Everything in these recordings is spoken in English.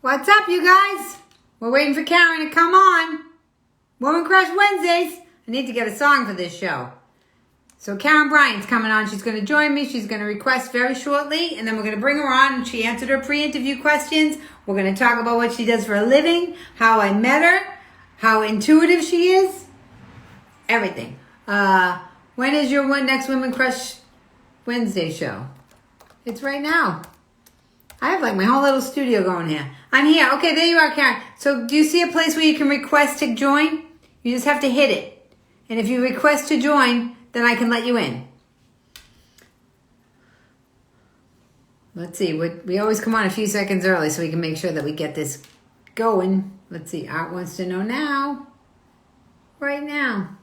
What's up, you guys? We're waiting for Karen to come on. Woman Crush Wednesdays. I need to get a song for this show. So Karen Bryant's coming on. She's going to join me. She's going to request very shortly. And then we're going to bring her on. And she answered her pre-interview questions. We're going to talk about what she does for a living, how I met her, how intuitive she is, everything. When is your next Woman Crush Wednesday show? It's right now. I have like my whole little studio going here. I'm here. Okay, there you are, Karen. So do you see a place where you can request to join? You just have to hit it. And if you request to join, then I can let you in. Let's see. We always come on a few seconds early so we can make sure that we get this going. Let's see. Art wants to know now. Right now.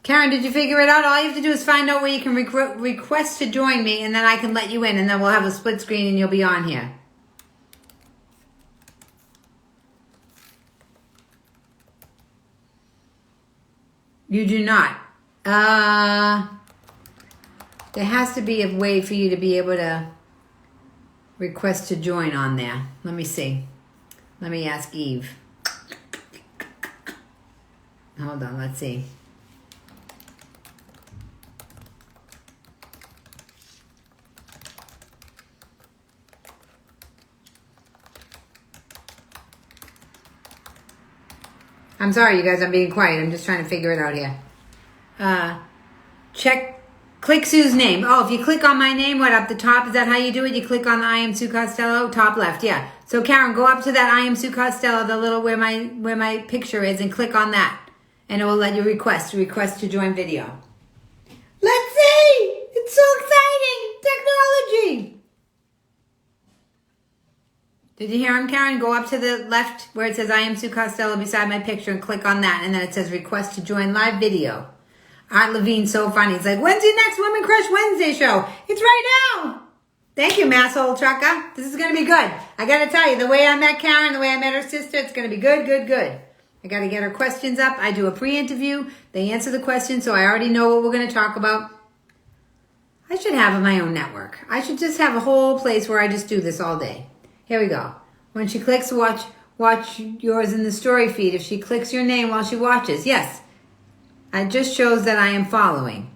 Karen, did you figure it out? All you have to do is find out where you can request to join me, and then I can let you in, and then we'll have a split screen and you'll be on here. You do not. There has to be a way for you to be able to request to join on there. Let me see. Let me ask Eve. Hold on, let's see. I'm sorry, you guys, I'm being quiet. I'm just trying to figure it out here. Click Sue's name. Oh, if you click on my name, what, up the top? Is that how you do it? You click on the I Am Sue Costello, top left, yeah. So Karen, go up to that I Am Sue Costello, the little where my picture is, and click on that. And it will let you request to join video. Let's see! It's so exciting! Technology! Did you hear him, Karen? Go up to the left where it says I Am Sue Costello beside my picture and click on that. And then it says request to join live video. Art Levine's so funny. He's like, when's your next Women Crush Wednesday show? It's right now. Thank you, Masshole Trucker. This is going to be good. I got to tell you, the way I met Karen, the way I met her sister, it's going to be good, good, good. I got to get her questions up. I do a pre-interview. They answer the questions, so I already know what we're going to talk about. I should have my own network. I should just have a whole place where I just do this all day. Here we go. When she clicks watch yours in the story feed, if she clicks your name while she watches, yes. It just shows that I am following.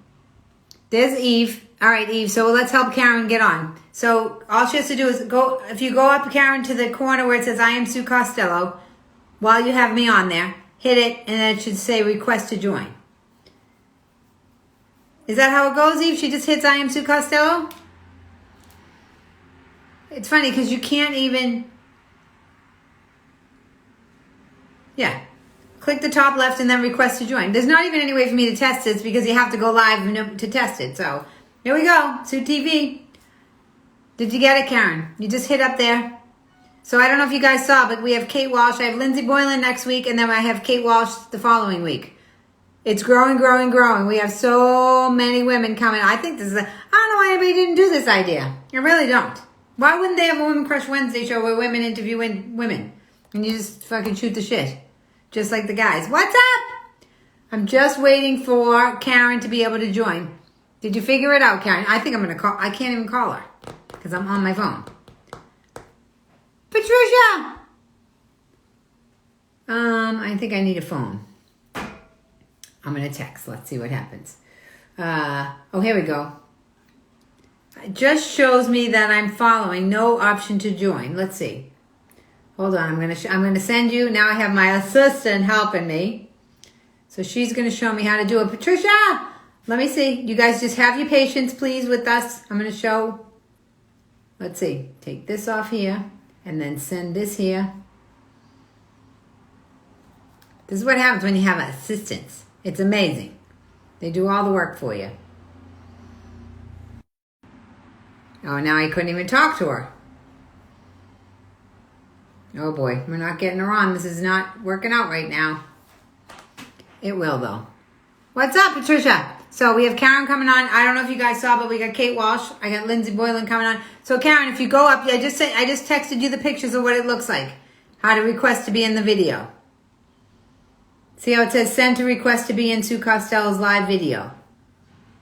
There's Eve. All right, Eve. So let's help Karen get on. So all she has to do is go, if you go up, Karen, to the corner where it says I Am Sue Costello, while you have me on there, hit it, and then it should say request to join. Is that how it goes, Eve? She just hits I Am Sue Costello? It's funny because you can't even... Yeah. Click the top left and then request to join. There's not even any way for me to test this because you have to go live to test it. So, here we go. Sue TV. Did you get it, Karen? You just hit up there. So, I don't know if you guys saw, but we have Kate Walsh. I have Lindsay Boylan next week, and then I have Kate Walsh the following week. It's growing, growing, growing. We have so many women coming. I think this is I don't know why anybody didn't do this idea. I really don't. Why wouldn't they have a Women Crush Wednesday show where women interview women? And you just fucking shoot the shit. Just like the guys. What's up? I'm just waiting for Karen to be able to join. Did you figure it out, Karen? I think I'm going to call. I can't even call her because I'm on my phone. Patricia! I think I need a phone. I'm going to text. Let's see what happens. Oh, here we go. It just shows me that I'm following. No option to join. Let's see. Hold on, I'm gonna send you. Now I have my assistant helping me. So she's gonna show me how to do it. Patricia, let me see. You guys just have your patience, please, with us. I'm gonna show. Let's see. Take this off here and then send this here. This is what happens when you have assistants. It's amazing. They do all the work for you. Oh, now I couldn't even talk to her. Oh boy, we're not getting her on. This is not working out right now. It will though. What's up, Patricia? So we have Karen coming on. I don't know if you guys saw, but we got Kate Walsh. I got Lindsay Boylan coming on. So Karen, if you go up, I just texted you the pictures of what it looks like. How to request to be in the video. See how it says send to request to be in Sue Costello's live video.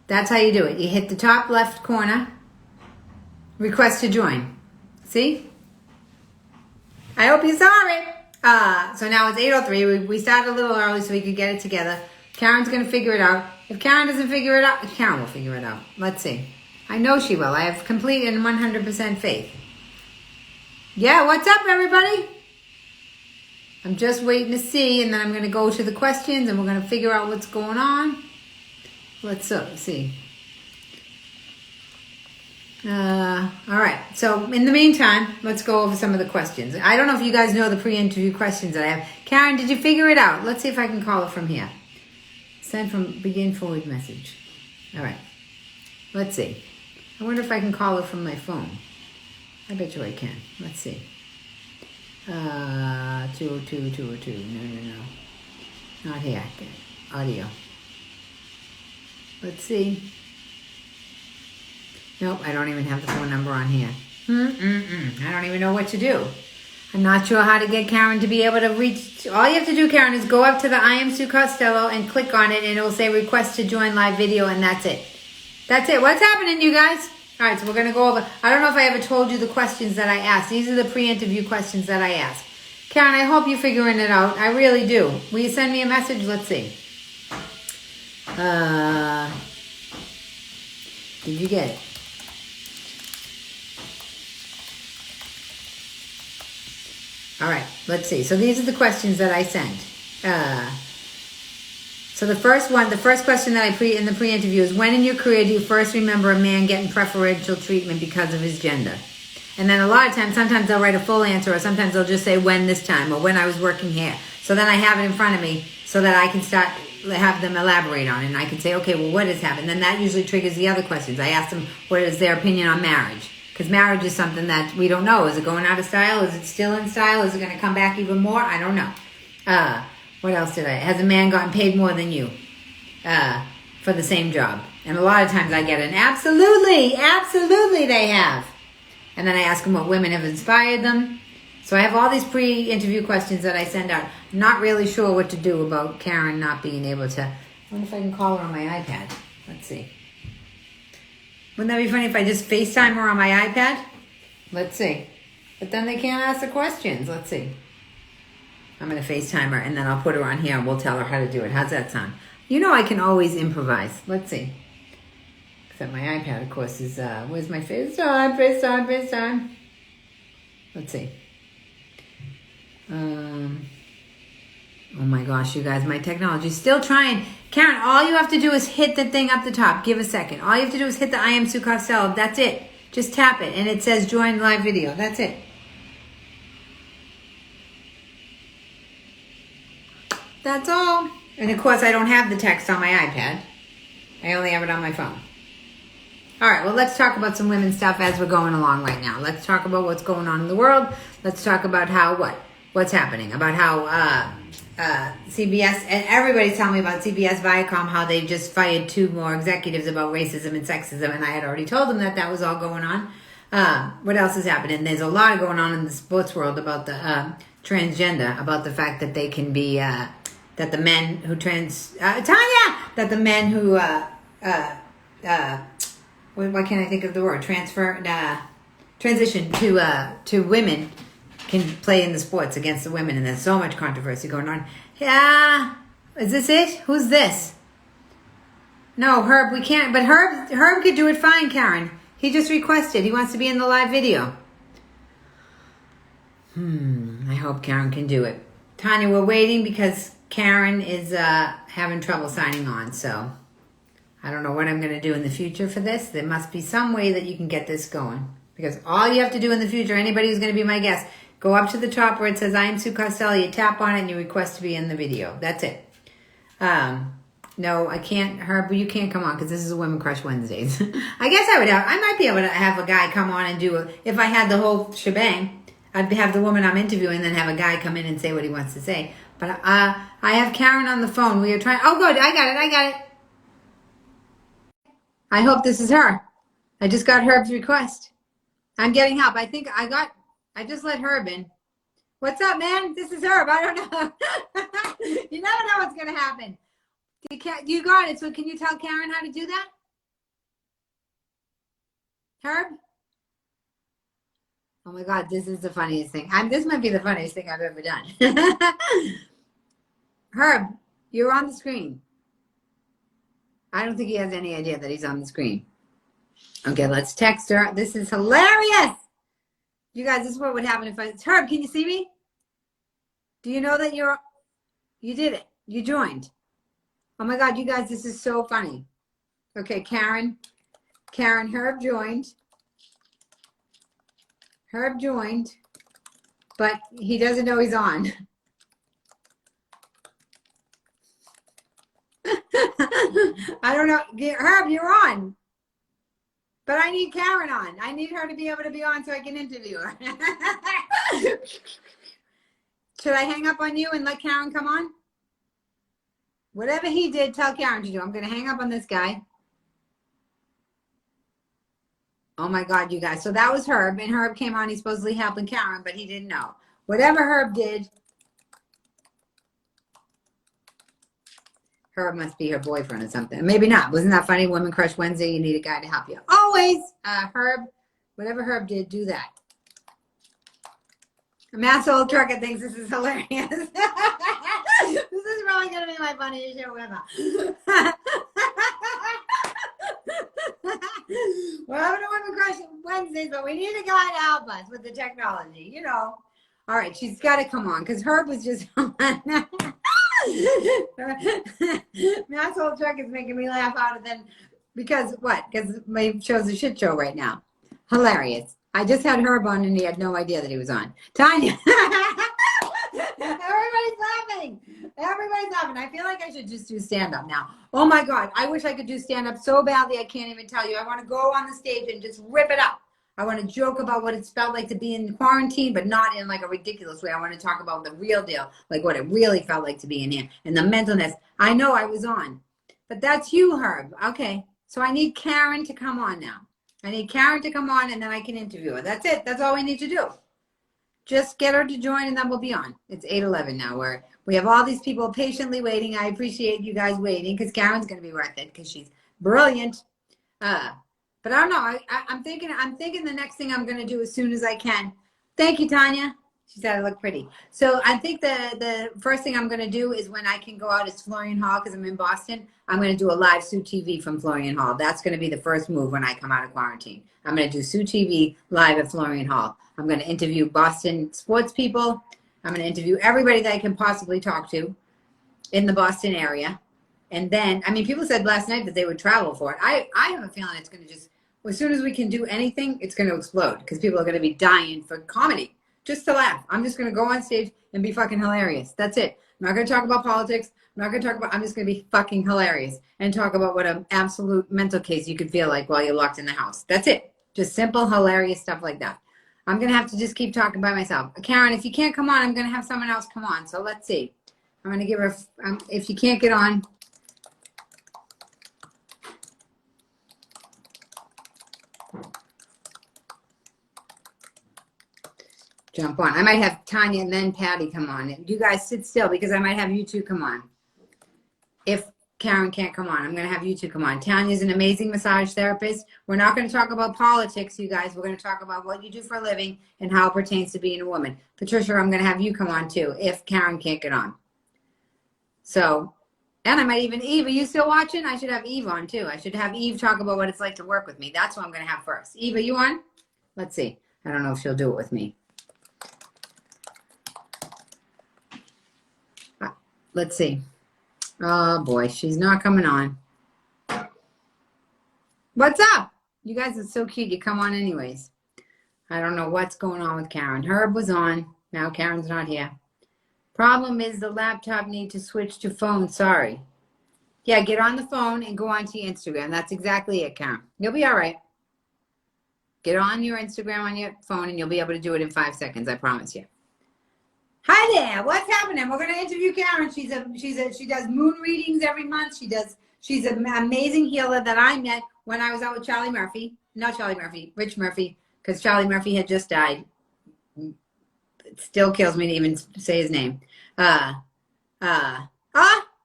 That's how you do it. You hit the top left corner, request to join. See? I hope you saw it. So now it's 8:03. We started a little early so we could get it together. Karen's going to figure it out. If Karen doesn't figure it out, Karen will figure it out. Let's see. I know she will. I have complete and 100% faith. Yeah, what's up, everybody? I'm just waiting to see, and then I'm going to go to the questions, and we're going to figure out what's going on. Let's see. All right. So in the meantime, let's go over some of the questions. I don't know if you guys know the pre-interview questions that I have. Karen, did you figure it out? Let's see if I can call it from here. Send from begin forward message. All right. Let's see. I wonder if I can call it from my phone. I bet you I can. Let's see. 202. No. Not here. Audio. Let's see. Nope, I don't even have the phone number on here. I don't even know what to do. I'm not sure how to get Karen to be able to reach. All you have to do, Karen, is go up to the I Am Sue Costello and click on it, and it will say request to join live video, and that's it. That's it. What's happening, you guys? All right, so we're going to go over. I don't know if I ever told you the questions that I asked. These are the pre-interview questions that I asked. Karen, I hope you're figuring it out. I really do. Will you send me a message? Let's see. Did you get it? All right, let's see. So these are the questions that I sent. So the first question that in the pre-interview is, when in your career do you first remember a man getting preferential treatment because of his gender? And then a lot of times, sometimes they'll write a full answer, or sometimes they'll just say when this time, or when I was working here. So then I have it in front of me so that I can have them elaborate on it. And I can say, okay, well, what has happened? Then that usually triggers the other questions. I ask them, what is their opinion on marriage? Because marriage is something that we don't know. Is it going out of style? Is it still in style? Is it going to come back even more? I don't know. What else has a man gotten paid more than you for the same job? And a lot of times I get an absolutely they have. And then I ask them what women have inspired them. So I have all these pre-interview questions that I send out. I'm not really sure what to do about Karen not being able to. I wonder if I can call her on my iPad. Let's see. Wouldn't that be funny if I just FaceTime her on my iPad? Let's see. But then they can't ask the questions. Let's see. I'm going to FaceTime her, and then I'll put her on here, and we'll tell her how to do it. How's that sound? You know I can always improvise. Let's see. Except my iPad, of course, is... where's my FaceTime? Let's see. Oh my gosh, you guys, my technology's still trying. Karen, all you have to do is hit the thing up the top. Give a second. All you have to do is hit the I Am Sue Costello. That's it. Just tap it, and it says join live video. That's it. That's all. And of course, I don't have the text on my iPad. I only have it on my phone. All right, well, let's talk about some women's stuff as we're going along right now. Let's talk about what's going on in the world. Let's talk about what's happening, about how CBS, and everybody's telling me about CBS Viacom, how they just fired 2 more executives about racism and sexism, and I had already told them that was all going on. What else is happening? There's a lot going on in the sports world about the transgender, about the fact that they can be, that the men who that the men who, why can't I think of the word? Transition to women can play in the sports against the women, and there's so much controversy going on. Yeah, is this it? Who's this? No, Herb, we can't. But Herb could do it fine, Karen. He just requested. He wants to be in the live video. I hope Karen can do it. Tanya, we're waiting because Karen is having trouble signing on, so I don't know what I'm going to do in the future for this. There must be some way that you can get this going, because all you have to do in the future, anybody who's going to be my guest, go up to the top where it says I Am Sue Costello, you tap on it, and you request to be in the video. That's it. No, I can't, Herb, you can't come on because this is a Women Crush Wednesdays. I might be able to have a guy come on and do it. If I had the whole shebang, I'd have the woman I'm interviewing and then have a guy come in and say what he wants to say. But I have Karen on the phone. We are trying, oh good, I got it. I hope this is her. I just got Herb's request. I'm getting help. I think I just let Herb in. What's up, man? This is Herb. I don't know. You never know what's going to happen. You got it. So can you tell Karen how to do that? Herb? Oh my God, this is the funniest thing. This might be the funniest thing I've ever done. Herb, you're on the screen. I don't think he has any idea that he's on the screen. Okay, let's text her. This is hilarious. You guys, this is what would happen if I... Herb, can you see me? Do you know that you did it? You joined. Oh my God, you guys, this is so funny. Okay, Karen, Herb joined. Herb joined, but he doesn't know he's on. I don't know. Herb, you're on. But I need Karen on. I need her to be able to be on so I can interview her. Should I hang up on you and let Karen come on? Whatever he did, tell Karen to do. I'm going to hang up on this guy. Oh my God, you guys. So that was Herb, and Herb came on. He's supposedly helping Karen, but he didn't know. Whatever Herb did, Herb must be her boyfriend or something. Maybe not. Wasn't that funny? Women Crush Wednesday, you need a guy to help you. Always, Herb, whatever Herb did, do that. Masshole Trucker thinks this is hilarious. This is probably going to be my funniest show ever. We're having a Women Crush Wednesdays, but we need a guy to help us with the technology, you know. All right, she's got to come on because Herb was just on. Masshole Truck is making me laugh out of them because what? Because my show's a shit show right now. Hilarious. I just had Herb on and he had no idea that he was on. Tanya. Everybody's laughing. Everybody's laughing. I feel like I should just do stand-up now. Oh my God. I wish I could do stand-up so badly I can't even tell you. I want to go on the stage and just rip it up. I want to joke about what it's felt like to be in quarantine, but not in like a ridiculous way. I want to talk about the real deal, like what it really felt like to be in here and the mentalness. I know I was on, but that's you, Herb. Okay. So I need Karen to come on now. I need Karen to come on and then I can interview her. That's it. That's all we need to do. Just get her to join and then we'll be on. It's 8:11 now where we have all these people patiently waiting. I appreciate you guys waiting because Karen's going to be worth it because she's brilliant. But I don't know. I'm thinking the next thing I'm going to do as soon as I can. Thank you, Tanya. She said I look pretty. So I think the first thing I'm going to do is when I can go out, it's Florian Hall because I'm in Boston. I'm going to do a live Sue TV from Florian Hall. That's going to be the first move when I come out of quarantine. I'm going to do Sue TV live at Florian Hall. I'm going to interview Boston sports people. I'm going to interview everybody that I can possibly talk to in the Boston area. And then, I mean, people said last night that they would travel for it. I have a feeling it's going to just, as soon as we can do anything, it's going to explode because people are going to be dying for comedy, just to laugh. I'm just going to go on stage and be fucking hilarious. That's it. I'm not going to talk about politics. I'm just going to be fucking hilarious and talk about what an absolute mental case you could feel like while you're locked in the house. That's it. Just simple, hilarious stuff like that. I'm going to have to just keep talking by myself. Karen, if you can't come on, I'm going to have someone else come on. So let's see. I'm going to give her, if you can't get on, jump on. I might have Tanya and then Patty come on. You guys sit still because I might have you two come on. If Karen can't come on, I'm going to have you two come on. Tanya's an amazing massage therapist. We're not going to talk about politics, you guys. We're going to talk about what you do for a living and how it pertains to being a woman. Patricia, I'm going to have you come on too if Karen can't get on. So, and I might even, Eve, are you still watching? I should have Eve on too. I should have Eve talk about what it's like to work with me. That's what I'm going to have first. Eve, are you on? Let's see. I don't know if she'll do it with me. Let's see. Oh boy, she's not coming on. What's up? You guys are so cute. You come on anyways. I don't know what's going on with Karen. Herb was on. Now Karen's not here. Problem is the laptop need to switch to phone. Sorry. Yeah, get on the phone and go onto your Instagram. That's exactly it, Karen. You'll be all right. Get on your Instagram on your phone and you'll be able to do it in 5 seconds. I promise you. Hi there. What's happening? We're going to interview Karen. She does moon readings every month. She's an amazing healer that I met when I was out with Charlie Murphy. Not Charlie Murphy, Rich Murphy, because Charlie Murphy had just died. It still kills me to even say his name. Look at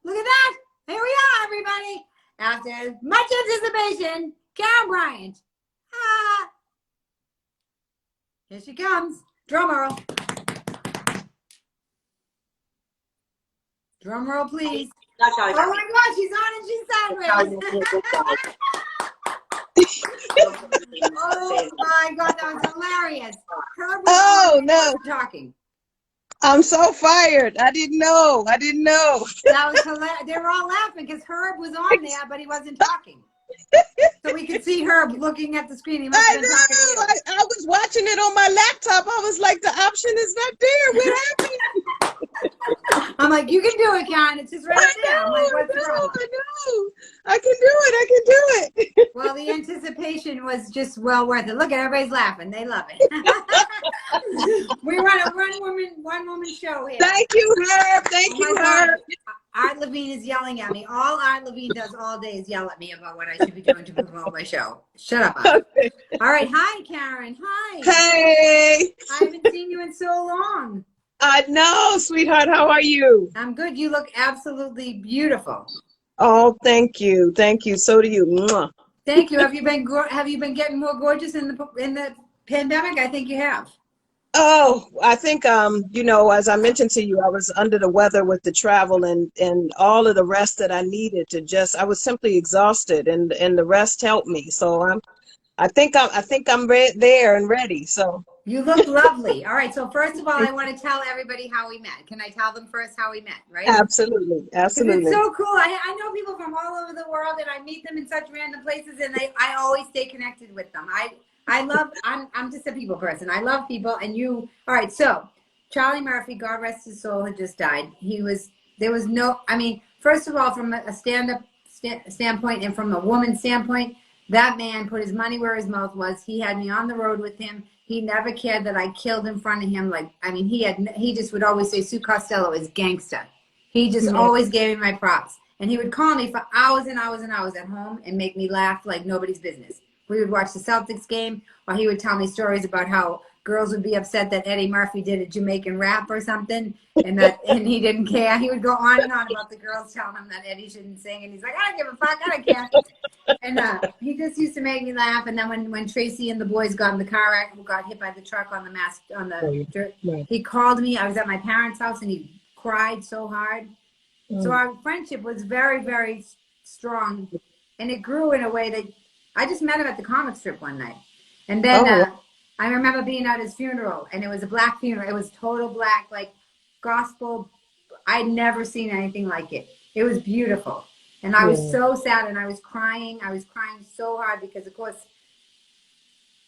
that. Here we are, everybody. After much anticipation, Karen Bryant. Ah, here she comes. Drum roll. Drum roll, please. Oh my God, she's on and she's sideways. Oh my God, that was hilarious. Oh no, talking. I'm so fired. I didn't know. That was hilarious. They were all laughing because Herb was on there, but he wasn't talking. So we could see Herb looking at the screen. He must have been talking to you. I was watching it on my laptop. I was like, the option is not there. What happened? I'm like, you can do it, Karen. It's just right there. I'm like, what's wrong? I know. I can do it. Well, the anticipation was just well worth it. Look at everybody's laughing. They love it. We run a one woman show here. Thank you, Herb. Thank you, Herb. Art Levine is yelling at me. All Art Levine does all day is yell at me about what I should be doing to promote my show. Shut up, Art. Okay. All right. Hi, Karen. Hi. Hey. I haven't seen you in so long. I know, sweetheart. How are you? I'm good. You look absolutely beautiful. Oh, thank you. Thank you. So do you. Mwah. Thank you. Have you been getting more gorgeous in the pandemic? I think you have. Oh, I think, as I mentioned to you, I was under the weather with the travel and all of the rest that I needed I was simply exhausted and the rest helped me. So I think I'm there and ready. So you look lovely. All right. So first of all, I want to tell everybody how we met. Can I tell them first how we met, right? Absolutely. Absolutely. It's so cool. I know people from all over the world and I meet them in such random places and I always stay connected with them. I'm just a people person. I love people all right. So Charlie Murphy, God rest his soul, had just died. First of all, from a stand-up standpoint and from a woman's standpoint, that man put his money where his mouth was. He had me on the road with him. He never cared that I killed in front of him. He just would always say, Sue Costello is gangster. He just always gave me my props. And he would call me for hours and hours and hours at home and make me laugh like nobody's business. We would watch the Celtics game, or he would tell me stories about how girls would be upset that Eddie Murphy did a Jamaican rap or something, and he didn't care. He would go on and on about the girls telling him that Eddie shouldn't sing, and he's like, I don't give a fuck, I don't care. And he just used to make me laugh. And then when Tracy and the boys got in the car accident, got hit by the truck on the dirt, he called me. I was at my parents' house, and he cried so hard. So our friendship was very, very strong, and it grew in a way that I just met him at the comic strip one night. And then I remember being at his funeral, and it was a black funeral. It was total black, like gospel. I'd never seen anything like it. It was beautiful. And I was so sad, and I was crying. I was crying so hard because, of course,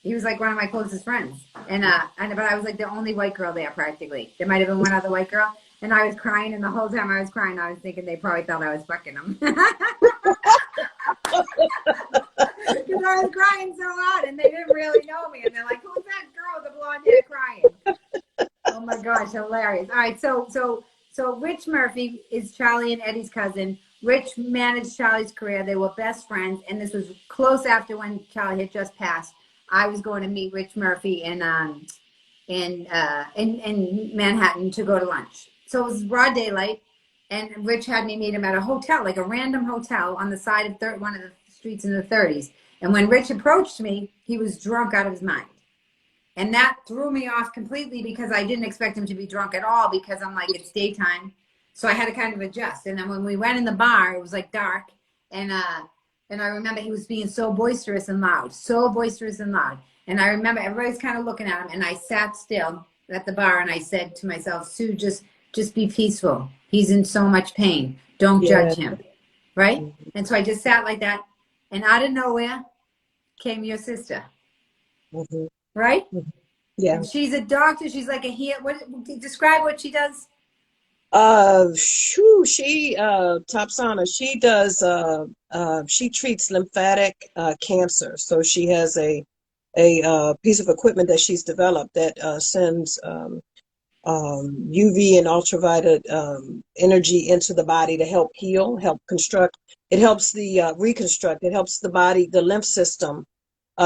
he was like one of my closest friends. But I was like the only white girl there practically. There might have been one other white girl. And I was crying, and the whole time I was crying, I was thinking they probably thought I was fucking them. Because I was crying so hard, and they didn't really know me. And they're like, who's that girl with the blonde hair crying? Oh, my gosh, hilarious. All right, so Rich Murphy is Charlie and Eddie's cousin. Rich managed Charlie's career. They were best friends, and this was close after when Charlie had just passed. I was going to meet Rich Murphy in Manhattan to go to lunch. So it was broad daylight, and Rich had me meet him at a hotel, like a random hotel on the side of one of the streets in the 30s. And when Rich approached me, he was drunk out of his mind. And that threw me off completely because I didn't expect him to be drunk at all because I'm like, it's daytime. So I had to kind of adjust. And then when we went in the bar, it was like dark. And I remember he was being so boisterous and loud. And I remember everybody's kind of looking at him. And I sat still at the bar and I said to myself, Sue, just be peaceful. He's in so much pain. Don't judge him. Right? And so I just sat like that. And out of nowhere came your sister. Right? Yeah. And she's a doctor. She's like describe what she does. She Topsana, she does she treats lymphatic cancer. So she has a piece of equipment that she's developed that sends UV and ultraviolet energy into the body to help heal, help construct. It helps the reconstruct. It helps the body, the lymph system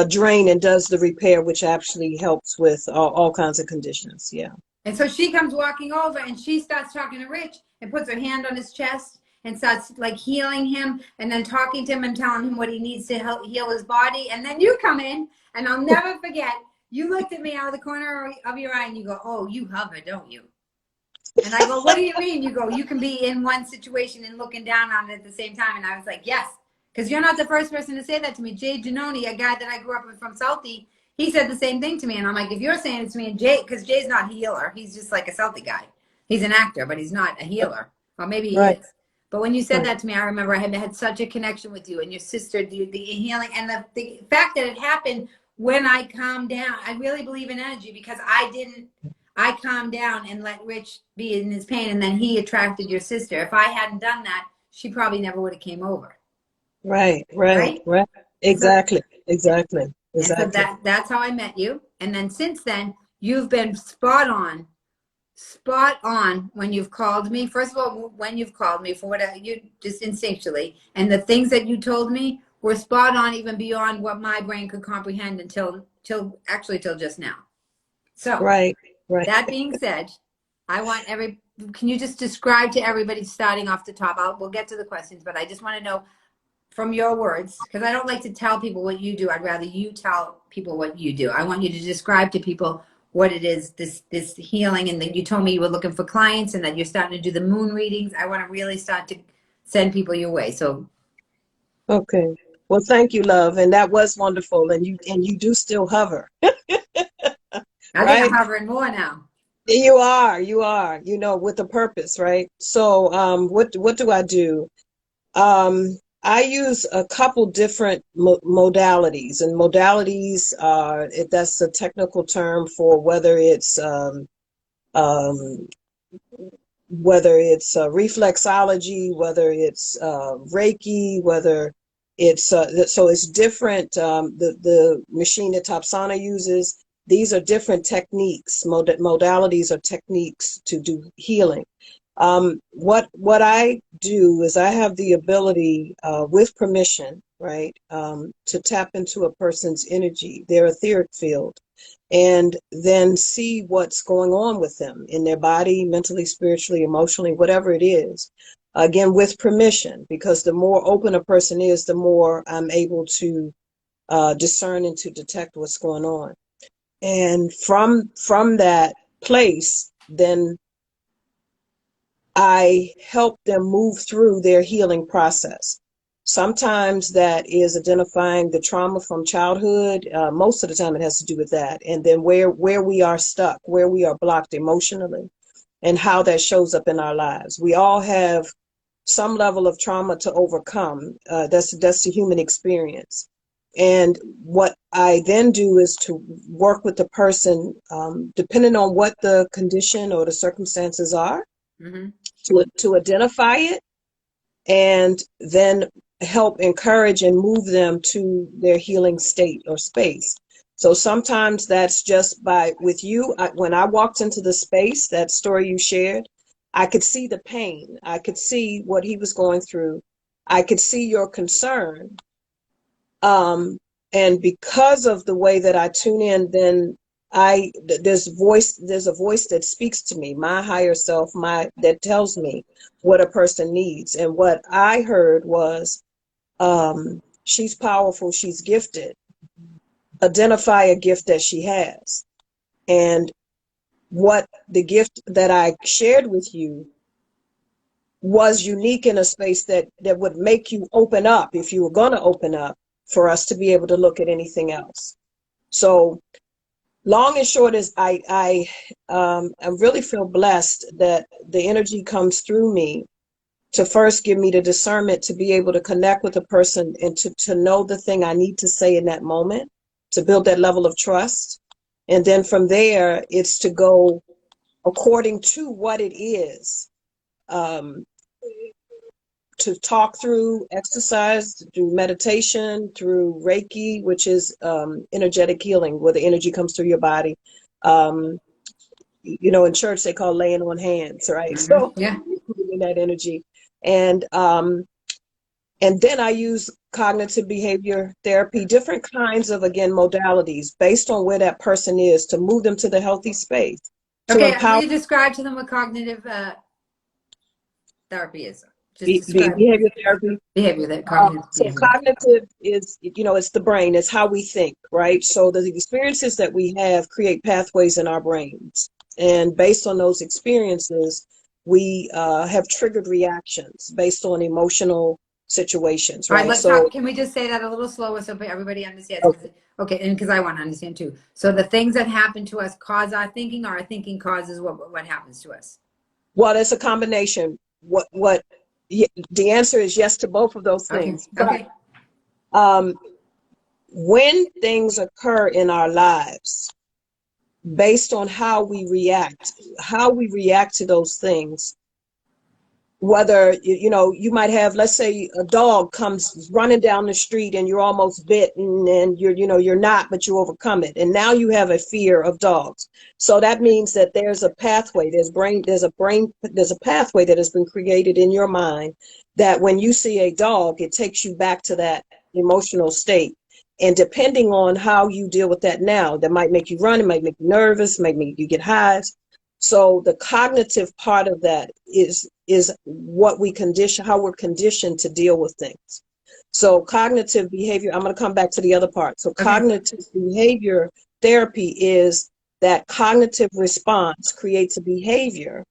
drain and does the repair, which actually helps with all kinds of conditions. Yeah. And so she comes walking over and she starts talking to Rich and puts her hand on his chest and starts like healing him and then talking to him and telling him what he needs to help heal his body. And then you come in, and I'll never forget, you looked at me out of the corner of your eye and you go, oh, you hover, don't you? And I go, what do you mean? You go, you can be in one situation and looking down on it at the same time. And I was like, yes, because you're not the first person to say that to me. Jay Giannone, a guy that I grew up with from Southie, he said the same thing to me. And I'm like, if you're saying it to me, and Jay, because Jay's not a healer, he's just like a Southie guy. He's an actor, but he's not a healer. Or maybe he is. But when you said that to me, I remember I had such a connection with you and your sister, the healing, and the fact that it happened when I calmed down. I really believe in energy, because I calmed down and let Rich be in his pain, and then he attracted your sister. If I hadn't done that, she probably never would have came over. Right. Exactly. Exactly. And so that's how I met you. And then since then, you've been spot on when you've called me. First of all, when you've called me for whatever, you just instinctually, and the things that you told me were spot on, even beyond what my brain could comprehend until just now. So right. That being said, I want can you just describe to everybody, starting off the top, we'll get to the questions, but I just want to know from your words, because I don't like to tell people what you do. I'd rather you tell people what you do. I want you to describe to people what it is, this healing, and that you told me you were looking for clients and that you're starting to do the moon readings. I want to really start to send people your way. So. Okay. Well, thank you, love. And that was wonderful. And you do still hover. I think I'm hovering more now. You are, with a purpose, right? So, what do I do? I use a couple different modalities, and modalities are, that's a technical term for whether it's reflexology, whether it's Reiki, whether it's so it's different. The machine that Tapsana uses, these are different techniques. Modalities are techniques to do healing. What I do is I have the ability, with permission, right, to tap into a person's energy, their etheric field, and then see what's going on with them in their body, mentally, spiritually, emotionally, whatever it is. Again, with permission, because the more open a person is, the more I'm able to discern and to detect what's going on. And from that place, then I help them move through their healing process. Sometimes that is identifying the trauma from childhood. Most of the time it has to do with that. And then where we are stuck, where we are blocked emotionally, and how that shows up in our lives. We all have some level of trauma to overcome. That's the human experience. And what I then do is to work with the person, depending on what the condition or the circumstances are, to identify it, and then help encourage and move them to their healing state or space. So sometimes that's just with you. When I walked into the space, that story you shared, I could see the pain. I could see what he was going through. I could see your concern. And because of the way that I tune in, then there's a voice that speaks to me, my higher self, that tells me what a person needs. And what I heard was, she's powerful, she's gifted. Identify a gift that she has. And what the gift that I shared with you was unique in a space that would make you open up, if you were going to open up, for us to be able to look at anything else. So long and short is I really feel blessed that the energy comes through me to first give me the discernment to be able to connect with a person and to know the thing I need to say in that moment, to build that level of trust. And then from there, it's to go according to what it is, to talk through exercise, through meditation, through Reiki, which is energetic healing, where the energy comes through your body. In church, they call laying on hands, right? So yeah, that energy. And then I use cognitive behavior therapy, different kinds of, again, modalities based on where that person is, to move them to the healthy space. Okay, will you describe to them what cognitive therapy is? Just describe Behavior therapy. behavior, that cognitive So behavior. cognitive is, it's the brain, it's how we think, right? So the experiences that we have create pathways in our brains. And based on those experiences, we have triggered reactions based on emotional situations, All right, right? let's So, talk. Can we just say that a little slower so everybody understands? okay. Okay, and because I want to understand too. So the things that happen to us cause our thinking, or our thinking causes what happens to us? Well, it's a combination. The answer is yes to both of those Okay, things. But okay. when things occur in our lives, based on how we react to those things, whether, you might have, let's say a dog comes running down the street and you're almost bitten and you're not, but you overcome it. And now you have a fear of dogs. So that means that there's a pathway, there's a pathway that has been created in your mind that when you see a dog, it takes you back to that emotional state. And depending on how you deal with that now, that might make you run, it might make you nervous, might make you get hives. So the cognitive part of that is what how we're conditioned to deal with things. So cognitive behavior, I'm going to come back to the other part. So Okay. cognitive behavior therapy is that cognitive response creates a behavior,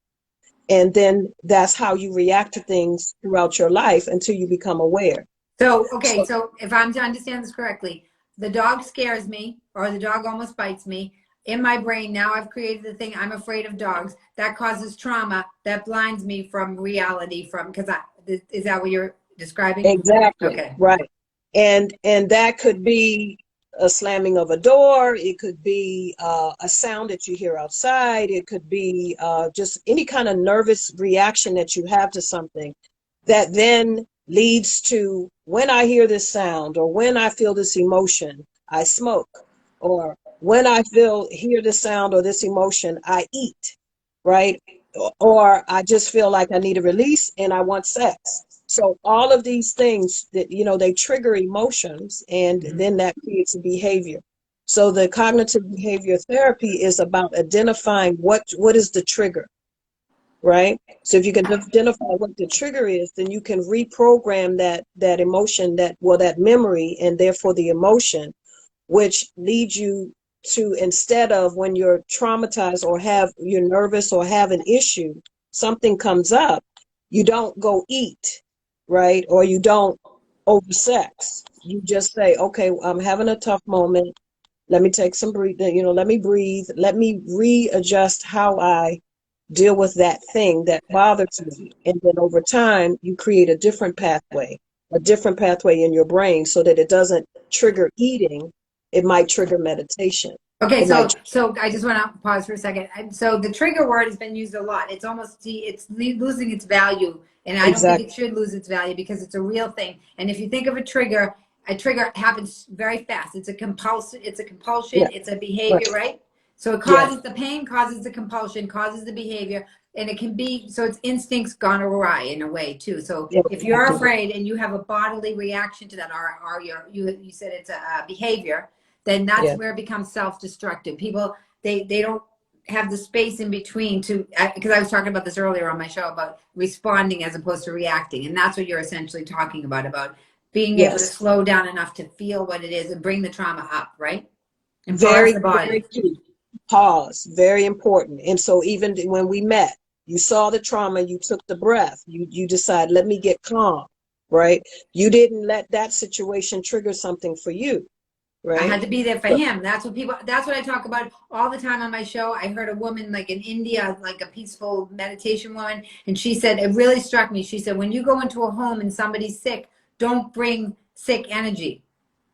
and then that's how you react to things throughout your life until you become aware. So, okay, So so if I'm to understand this correctly, the dog scares me, or the dog almost bites me. In my brain, now I've created the thing, I'm afraid of dogs. That causes trauma that blinds me from reality, is that what you're describing? exactly, Okay. right. And that could be a slamming of a door. It could be a sound that you hear outside. It could be just any kind of nervous reaction that you have to something that then leads to, when I hear this sound or when I feel this emotion, I smoke. Or when I hear this sound or this emotion, I eat, right? Or I just feel like I need a release and I want sex. So all of these things that, they trigger emotions, and Mhm. then that creates a behavior. So the cognitive behavior therapy is about identifying what is the trigger, right? So if you can identify what the trigger is, then you can reprogram that emotion, that memory, and therefore the emotion, which leads you to, instead of when you're traumatized or you're nervous or have an issue, something comes up, you don't go eat, right? Or you don't oversex. You just say, okay, I'm having a tough moment. Let me take some breathe, let me breathe. Let me readjust how I deal with that thing that bothers me. And then over time, you create a different pathway in your brain so that it doesn't trigger eating. It might trigger meditation. Okay, It might, so I just want to pause for a second. So the trigger word has been used a lot. It's almost losing its value, and I don't think exactly. it should lose its value because it's a real thing. And if you think of a trigger happens very fast. It's a compulsion. It's a compulsion. Yeah, It's a right. behavior, right? So it Yes, causes the pain, causes the compulsion, causes the behavior, and it can be so its instincts gone awry in a way too. So yeah, if you're exactly. afraid and you have a bodily reaction to that, or you said it's a behavior, then that's Yeah, where it becomes self-destructive. People, they don't have the space in between to, because I was talking about this earlier on my show about responding as opposed to reacting, and that's what you're essentially talking about being able to yes. slow down enough to feel what it is and bring the trauma up, right? And pause Very, the very body. key. Pause, very important. And so even when we met, you saw the trauma, you took the breath, you decide, let me get calm, right? You didn't let that situation trigger something for you, I right? had to be there for So, him. That's what I talk about all the time on my show. I heard a woman like in India, like a peaceful meditation woman, and she said, it really struck me. She said, when you go into a home and somebody's sick, don't bring sick energy,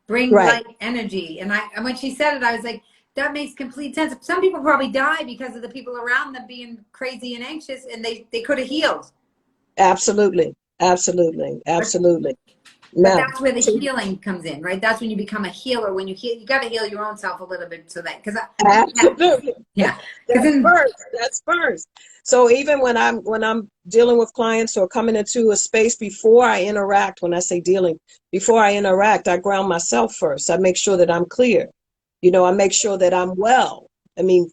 bring right. light energy. And when she said it, I was like, that makes complete sense. Some people probably die because of the people around them being crazy and anxious, and they could have healed. Absolutely. Absolutely. But Absolutely. But Now, that's where the so healing comes in, right? That's when you become a healer. When you heal, you got to heal your own self a little bit so that, yeah, absolutely. yeah, because That's then, first. That's first. So even when I'm dealing with clients or coming into a space, before I interact, when I say dealing, before I interact, I ground myself first. I make sure that I'm clear. I make sure that I'm well. I mean,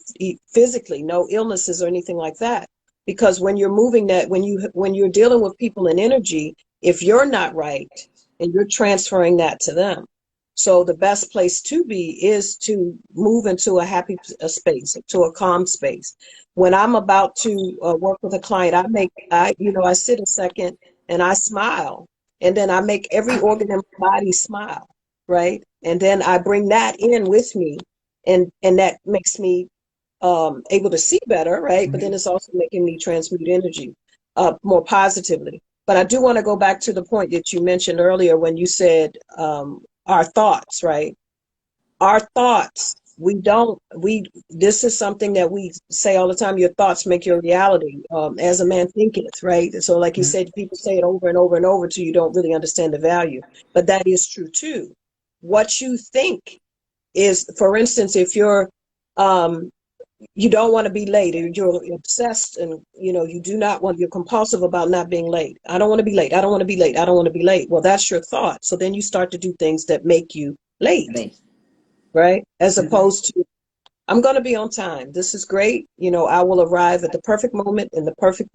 physically, no illnesses or anything like that. because when you're moving that, when you're dealing with people in energy, if you're not right and you're transferring that to them. So the best place to be is to move into a happy space, to a calm space. When I'm about to work with a client, I sit a second and I smile, and then I make every organ in my body smile, right? And then I bring that in with me, and that makes me able to see better, right? But then it's also making me transmute energy more positively. But I do want to go back to the point that you mentioned earlier when you said our thoughts, right? Our thoughts, this is something that we say all the time, your thoughts make your reality, as a man thinketh, right? So like you said, people say it over and over and over till you don't really understand the value. But that is true too. What you think is, for instance, if you don't want to be late, and you're obsessed, and you're compulsive about not being late. I don't want to be late. I don't want to be late. I don't want to be late. Well, that's your thought. So then you start to do things that make you late, right? As opposed to, I'm going to be on time. This is great. I will arrive at the perfect moment, and the perfect,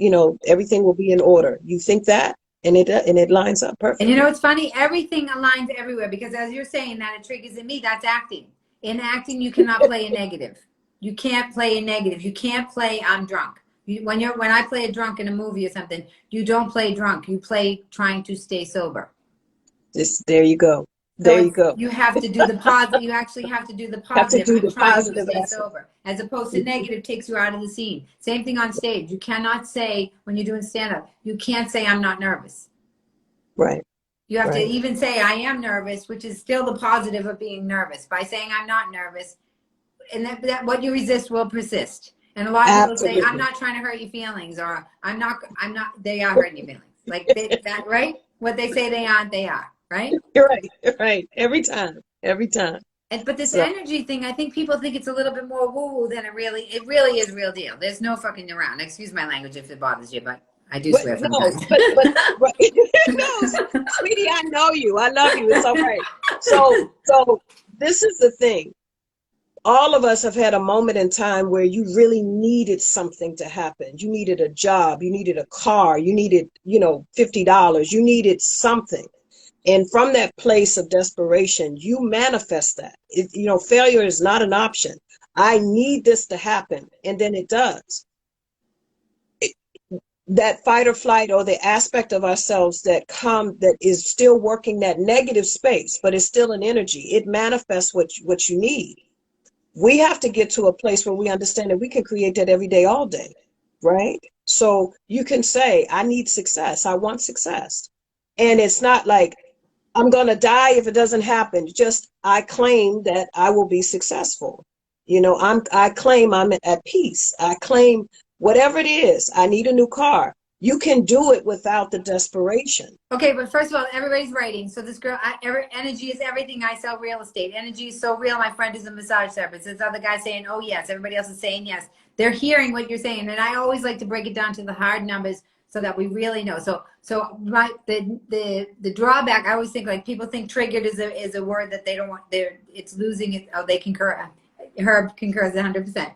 everything will be in order. You think that, and it lines up perfectly. And it's funny, everything aligns everywhere, because as you're saying that, it triggers in me, that's acting. In acting, you cannot play a negative. You can't play a negative. You can't play I'm drunk. When I play a drunk in a movie or something, you don't play drunk. You play trying to stay sober. There you go. There you go. You have to do the positive. You actually have to do the positive. I'm trying to stay sober, as opposed to negative takes you out of the scene. Same thing on stage. You cannot say, when you're doing stand-up, you can't say I'm not nervous. Right. You have to even say I am nervous, which is still the positive of being nervous. By saying I'm not nervous, and that what you resist will persist. And a lot of people say, I'm not trying to hurt your feelings, or I'm not, they are hurting your feelings. Like that, right? What they say they aren't, they are, right? You're right. Every time. But this energy thing, I think people think it's a little bit more woo-woo than it really is real deal. There's no fucking around. Excuse my language if it bothers you, but I do swear sometimes. No, sweetie, I know you. I love you. It's all right. So this is the thing. All of us have had a moment in time where you really needed something to happen. You needed a job. You needed a car. You needed, $50. You needed something. And from that place of desperation, you manifest that. Failure is not an option. I need this to happen. And then it does. That fight or flight, or the aspect of ourselves that is still working that negative space, but it's still an energy. It manifests what you need. We have to get to a place where we understand that we can create that every day, all day, right? So you can say, I need success. I want success. And it's not like, I'm going to die if it doesn't happen. Just, I claim that I will be successful. I claim I'm at peace. I claim whatever it is. I need a new car. You can do it without the desperation. Okay, but first of all, everybody's writing. So this girl, energy is everything. I sell real estate. Energy is so real. My friend is a massage therapist. This other guy saying, oh, yes. Everybody else is saying yes. They're hearing what you're saying. And I always like to break it down to the hard numbers so that we really know. So the drawback, I always think, like, people think triggered is a word that they don't want. It's losing it. Oh, they concur. Herb concurs 100%.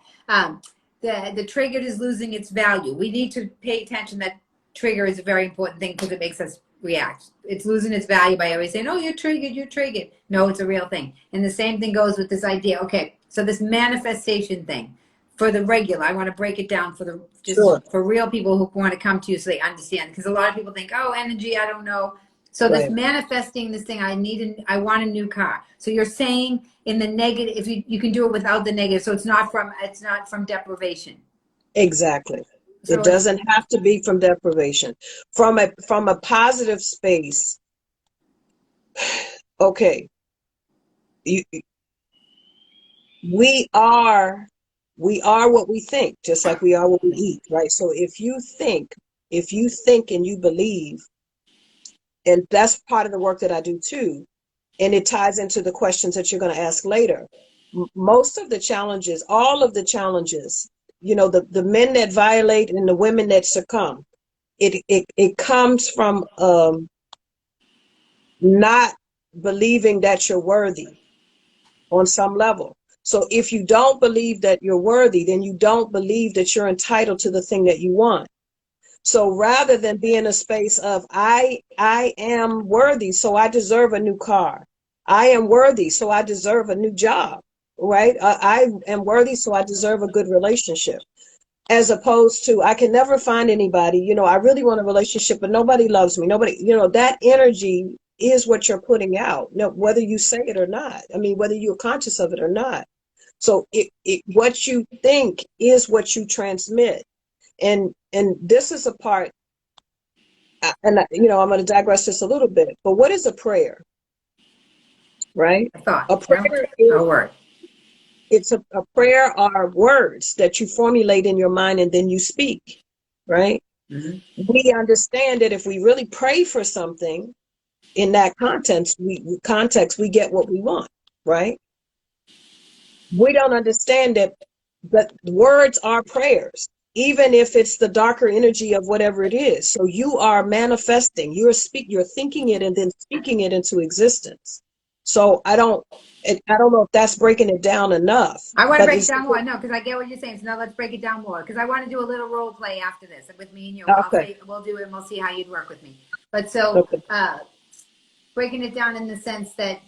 The triggered is losing its value. We need to pay attention that trigger is a very important thing, because it makes us react. It's losing its value by always saying, oh, you're triggered. No, it's a real thing. And the same thing goes with this idea. Okay, so this manifestation thing, for the regular, I want to break it down for real people who want to come to you so they understand. Because a lot of people think, oh, energy, I don't know. So this manifesting this thing, I want a new car. So you're saying in the negative, if you can do it without the negative, so it's not from deprivation. Exactly. So it doesn't have to be from deprivation. From a positive space. Okay. We are what we think, just like we are what we eat, right? So if you think and you believe, and that's part of the work that I do too, and it ties into the questions that you're going to ask later. Most of the challenges, all of the challenges, the men that violate and the women that succumb, it comes from not believing that you're worthy on some level. So if you don't believe that you're worthy, then you don't believe that you're entitled to the thing that you want. So rather than be in a space of I am worthy, so I deserve a new car. I am worthy, so I deserve a new job, right? I am worthy, so I deserve a good relationship. As opposed to, I can never find anybody, I really want a relationship, but nobody loves me. Nobody, that energy is what you're putting out, whether you say it or not. I mean, whether you're conscious of it or not. So what you think is what you transmit. And this is a part, and I'm going to digress just a little bit, but what is a prayer, right? I thought. A Yep. prayer A word. it's a prayer are words that you formulate in your mind and then you speak, right? Mm-hmm. We understand that if we really pray for something in that context, we get what we want, right? We don't understand that words are prayers, even if it's the darker energy of whatever it is. So you are manifesting, you're thinking it and then speaking it into existence. So I don't know if that's breaking it down enough. I want to But break it it's down more. No, because I get what you're saying. So now let's break it down more. Because I want to do a little role play after this with me and you. okay. We'll do it and we'll see how you'd work with me. But so Okay. breaking it down in the sense that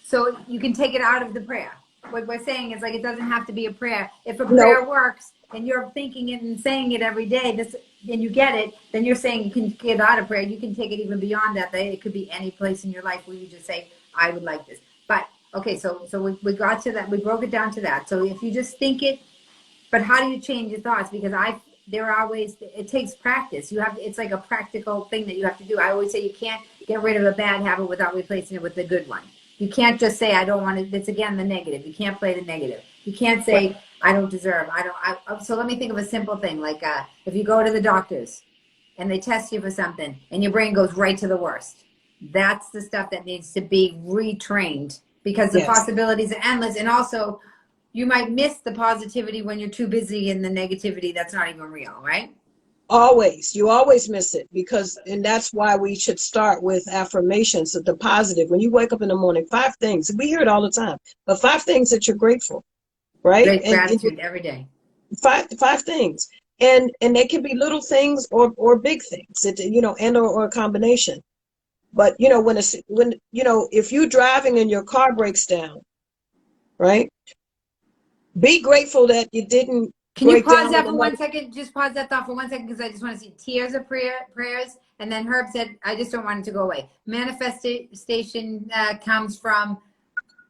so you can take it out of the prayer. What we're saying is like it doesn't have to be a prayer. If a No. prayer works and you're thinking it and saying it every day, and you get it, then you're saying you can get out of prayer. You can take it even beyond that. It could be any place in your life where you just say, I would like this. But okay, so we got to that. We broke it down to that. So if you just think it, but how do you change your thoughts? Because there are ways. It takes practice. It's like a practical thing that you have to do. I always say you can't get rid of a bad habit without replacing it with a good one. You can't just say I don't want to. It's again the negative. You can't play the negative. You can't say I don't deserve. So let me think of a simple thing. Like if you go to the doctors and they test you for something and your brain goes right to the worst. That's the stuff that needs to be retrained because the Yes. possibilities are endless. And also you might miss the positivity when you're too busy in the negativity that's not even real, right? Always. You always miss it and that's why we should start with affirmations of the positive. When you wake up in the morning, 5 things, we hear it all the time, but 5 things that you're grateful, right? Great And gratitude every day. five things. And they can be little things or big things, or a combination. But, if you're driving and your car breaks down, right? Be grateful that you didn't Can you break pause down that with for another. 1 second? Just pause that thought for 1 second because I just want to see tears of prayers. And then Herb said, I just don't want it to go away. Manifestation comes from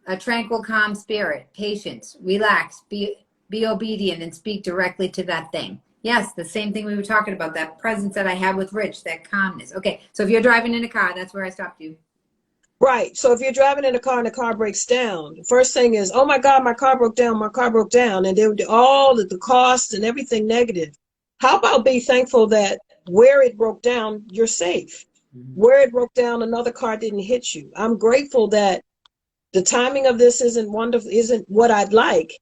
a tranquil, calm spirit, patience, relax, be obedient, and speak directly to that thing. Yes, the same thing we were talking about, that presence that I had with Rich, that calmness. Okay, so if you're driving in a car, that's where I stopped you. Right. So if you're driving in a car and the car breaks down, the first thing is, oh my God, my car broke down, my car broke down. And then all the cost and everything negative. How about be thankful that where it broke down, you're safe. Mm-hmm. Where it broke down, another car didn't hit you. I'm grateful that the timing of this isn't what I'd like,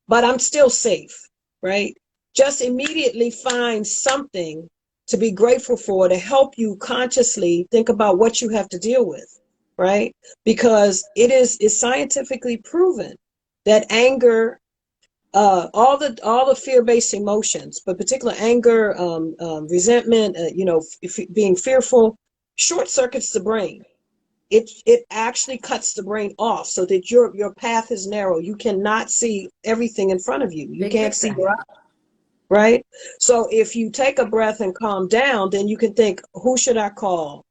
but I'm still safe, right? Just immediately find something to be grateful for to help you consciously think about what you have to deal with. Right? Because it's scientifically proven that anger, all the fear-based emotions, but particular anger, resentment, being fearful, short circuits the brain. It actually cuts the brain off so that your path is narrow. You cannot see everything in front of you. You can't see your eyes. Right? So if you take a breath and calm down, then you can think, who should I call?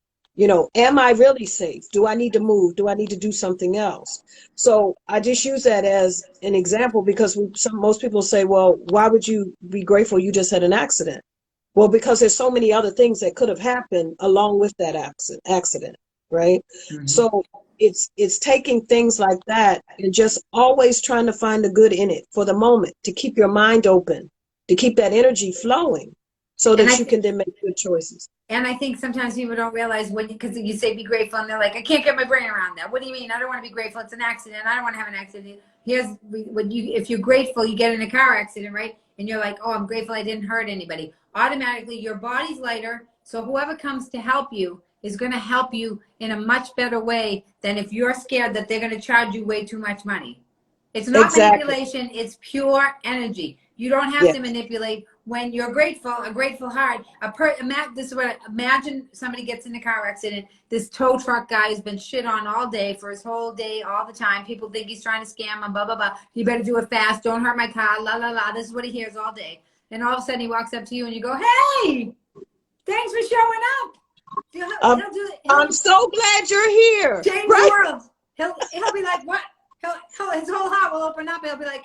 Am I really safe? Do I need to move? Do I need to do something else? So I just use that as an example because most people say, well, why would you be grateful you just had an accident? Well, because there's so many other things that could have happened along with that accident, right? Mm-hmm. So it's taking things like that and just always trying to find the good in it for the moment, to keep your mind open, to keep that energy flowing so that you can then make good choices. And I think sometimes people don't realize because you say be grateful and they're like, I can't get my brain around that. What do you mean? I don't want to be grateful. It's an accident. I don't want to have an accident. If you're grateful, you get in a car accident, right? And you're like, oh, I'm grateful I didn't hurt anybody. Automatically, your body's lighter. So whoever comes to help you is going to help you in a much better way than if you're scared that they're going to charge you way too much money. It's not Exactly. manipulation. It's pure energy. You don't have Yeah. to manipulate. When you're grateful, a grateful heart. This is what. Imagine somebody gets in a car accident. This tow truck guy has been shit on all day for his whole day, all the time. People think he's trying to scam him. Blah blah blah. You better do it fast. Don't hurt my car. La la la. This is what he hears all day. And all of a sudden he walks up to you and you go, "Hey, thanks for showing up." Um, I'm so glad you're here. Change the Right? world. He'll be like, what? His whole heart will open up. He'll be like,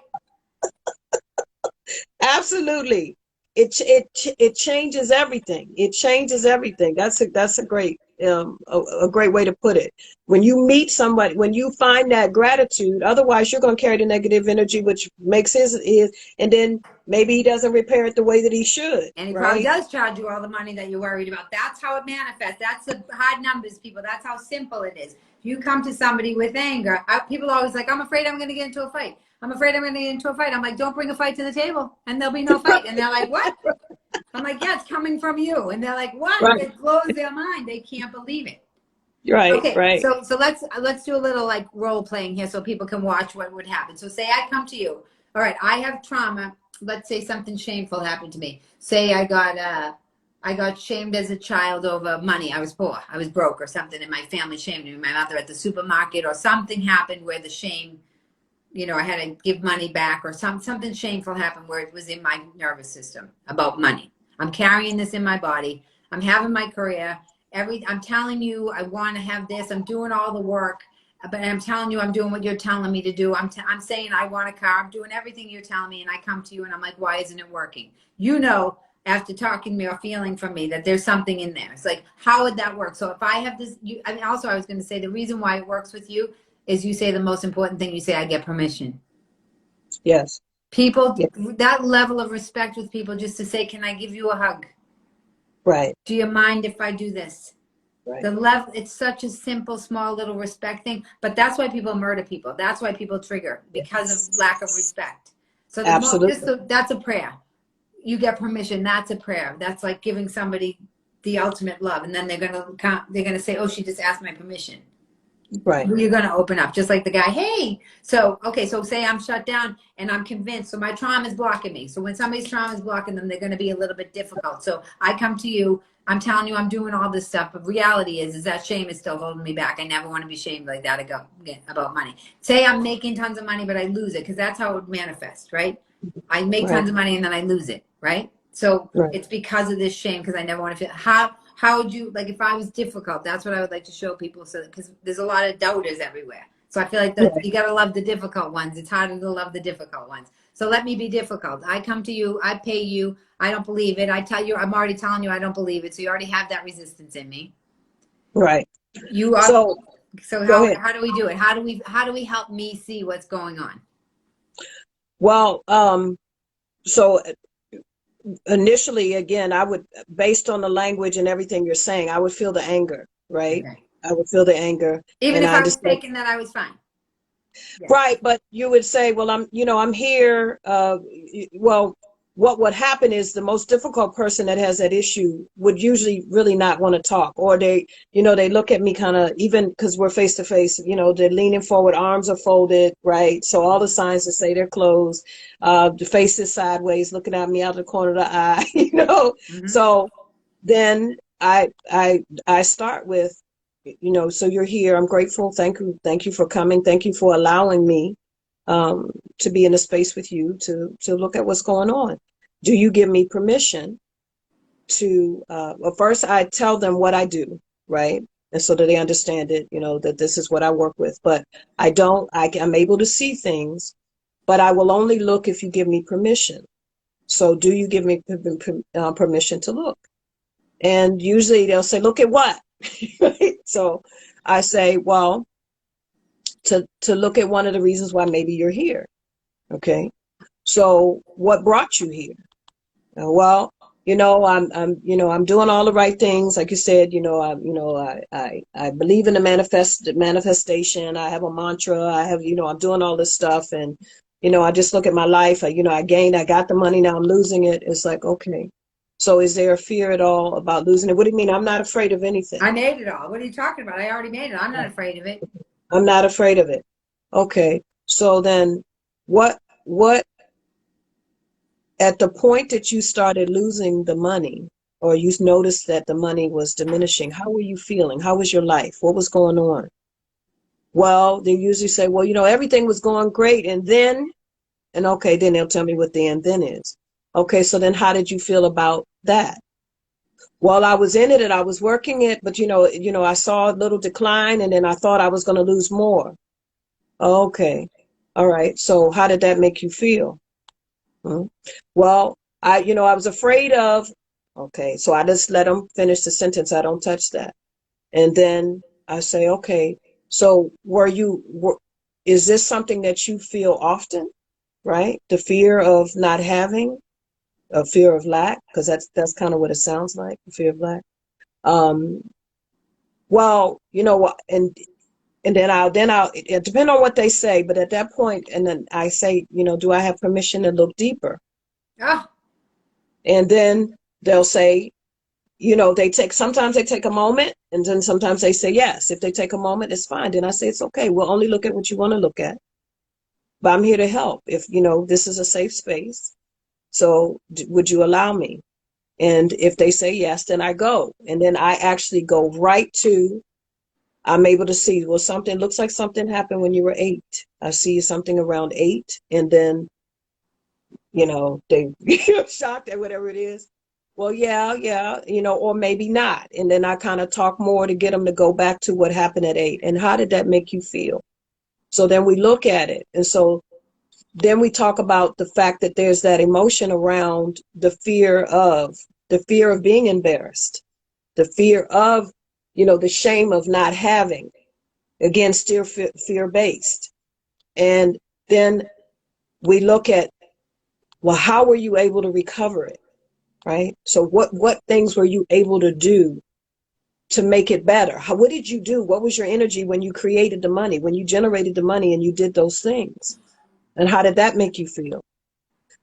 Absolutely. It changes everything. It changes everything. That's a great way to put it. When you meet somebody, when you find that gratitude, otherwise you're going to carry the negative energy, which makes his, and then maybe he doesn't repair it the way that he should. and he probably Right? does charge you all the money that you're worried about. That's how it manifests. That's the hard numbers, people. That's how simple it is. You come to somebody with anger. People are always like, I'm afraid I'm going to get into a fight. I'm afraid I'm going to get into a fight. I'm like, don't bring a fight to the table and there'll be no fight. And they're like, what? I'm like, yeah, it's coming from you. And they're like, what? Right. It blows their mind. They can't believe it. Right. Okay, Right. so let's do a little like role playing here so people can watch what would happen. So say I come to you. All right, I have trauma. Let's say something shameful happened to me. Say I got shamed as a child over money. I was poor. I was broke or something, and my family shamed me. My mother at the supermarket, or something happened where the shame, I had to give money back, or something shameful happened where it was in my nervous system about money. I'm carrying this in my body. I'm having my career. I'm telling you, I want to have this. I'm doing all the work, but I'm telling you, I'm doing what you're telling me to do. I'm saying I want a car. I'm doing everything you're telling me, and I come to you, and I'm like, why isn't it working? After talking to me or feeling from me that there's something in there. It's like, how would that work? So if I have this, also I was going to say the reason why it works with you is you say the most important thing. You say, I get permission. Yes. People, Yes. that level of respect with people, just to say, can I give you a hug? Right. Do you mind if I do this? Right. The level, it's such a simple, small little respect thing, but that's why people murder people. That's why people trigger, because of lack of respect. So Absolutely. that's a prayer. You get permission. That's a prayer. That's like giving somebody the ultimate love. And then they're gonna say, oh, she just asked my permission. Right. You're going to open up, just like the guy. Hey, so say I'm shut down and I'm convinced. So my trauma is blocking me. So when somebody's trauma is blocking them, they're going to be a little bit difficult. So I come to you. I'm telling you, I'm doing all this stuff. But reality is that shame is still holding me back. I never want to be shamed like that about money. Say I'm making tons of money, but I lose it, because that's how it would manifest, right? I make tons of money and then I lose it, right? So it's because of this shame, because I never want to feel. How would you, like, if I was difficult, that's what I would like to show people, so because there's a lot of doubters everywhere. So I feel like you got to love the difficult ones. It's harder to love the difficult ones. So let me be difficult. I come to you, I pay you, I don't believe it. I tell you, I'm already telling you I don't believe it. So you already have that resistance in me. Right. You are. So how do we do it? How do we help me see what's going on? Well, so initially, again, I would, based on the language and everything you're saying, I would feel the anger, right? Okay. I would feel the anger. Even if I was thinking that I was fine. Yeah. Right, but you would say, well, I'm here. Well, what would happen is the most difficult person that has that issue would usually really not want to talk, or they look at me kind of, even because we're face to face, they're leaning forward, arms are folded, right? So all the signs that say they're closed, the face is sideways, looking at me out the corner of the eye, Mm-hmm. So then I start with, so you're here. I'm grateful. Thank you for coming. Thank you for allowing me to be in a space with you to look at what's going on. Do you give me permission to, well, first I tell them what I do, right? And so that they understand it, that this is what I work with. But I'm able to see things, but I will only look if you give me permission. So do you give me permission to look? And usually they'll say, look at what? Right? So I say, well, to look at one of the reasons why maybe you're here. Okay. So what brought you here? Well, I'm doing all the right things. Like you said, I believe in the manifestation. I have a mantra. I'm doing all this stuff. And, I just look at my life. I got the money. Now I'm losing it. It's like, okay. So is there a fear at all about losing it? What do you mean? I'm not afraid of anything. I made it all. What are you talking about? I already made it. I'm not afraid of it. I'm not afraid of it. Okay. So then what at the point that you started losing the money, or you noticed that the money was diminishing, how were you feeling? How was your life? What was going on? Well, they usually say, well, everything was going great. And okay, then they'll tell me what the and then is. Okay, so then how did you feel about that? Well, I was in it and I was working it, but I saw a little decline and then I thought I was going to lose more. Okay. All right. So how did that make you feel? Hmm. Well, I was afraid of, okay, so I just let them finish the sentence. I don't touch that. And then I say, okay, so is this something that you feel often, right? The fear of not having, a fear of lack, because that's kind of what it sounds like, the fear of lack. Um, well, and then it depend on what they say, but at that point, and then I say, do I have permission to look deeper? Oh, And then they'll say, sometimes they take a moment, and then sometimes they say yes. If they take a moment, it's fine. Then I say, it's okay. We'll only look at what you want to look at. But I'm here to help. If, this is a safe space. So would you allow me? And if they say yes, then I go. And then I actually go right to, I'm able to see, well, something looks like something happened when you were 8. I see something around 8. And then, they get shocked at whatever it is. Well, yeah, or maybe not. And then I kind of talk more to get them to go back to what happened at 8. And how did that make you feel? So then we look at it. And so then we talk about the fact that there's that emotion around the fear of being embarrassed, the fear of, the shame of not having, again, still fear-based. And then we look at, well, how were you able to recover it, right? So what things were you able to do to make it better? What did you do? What was your energy when you created the money, when you generated the money and you did those things? And how did that make you feel?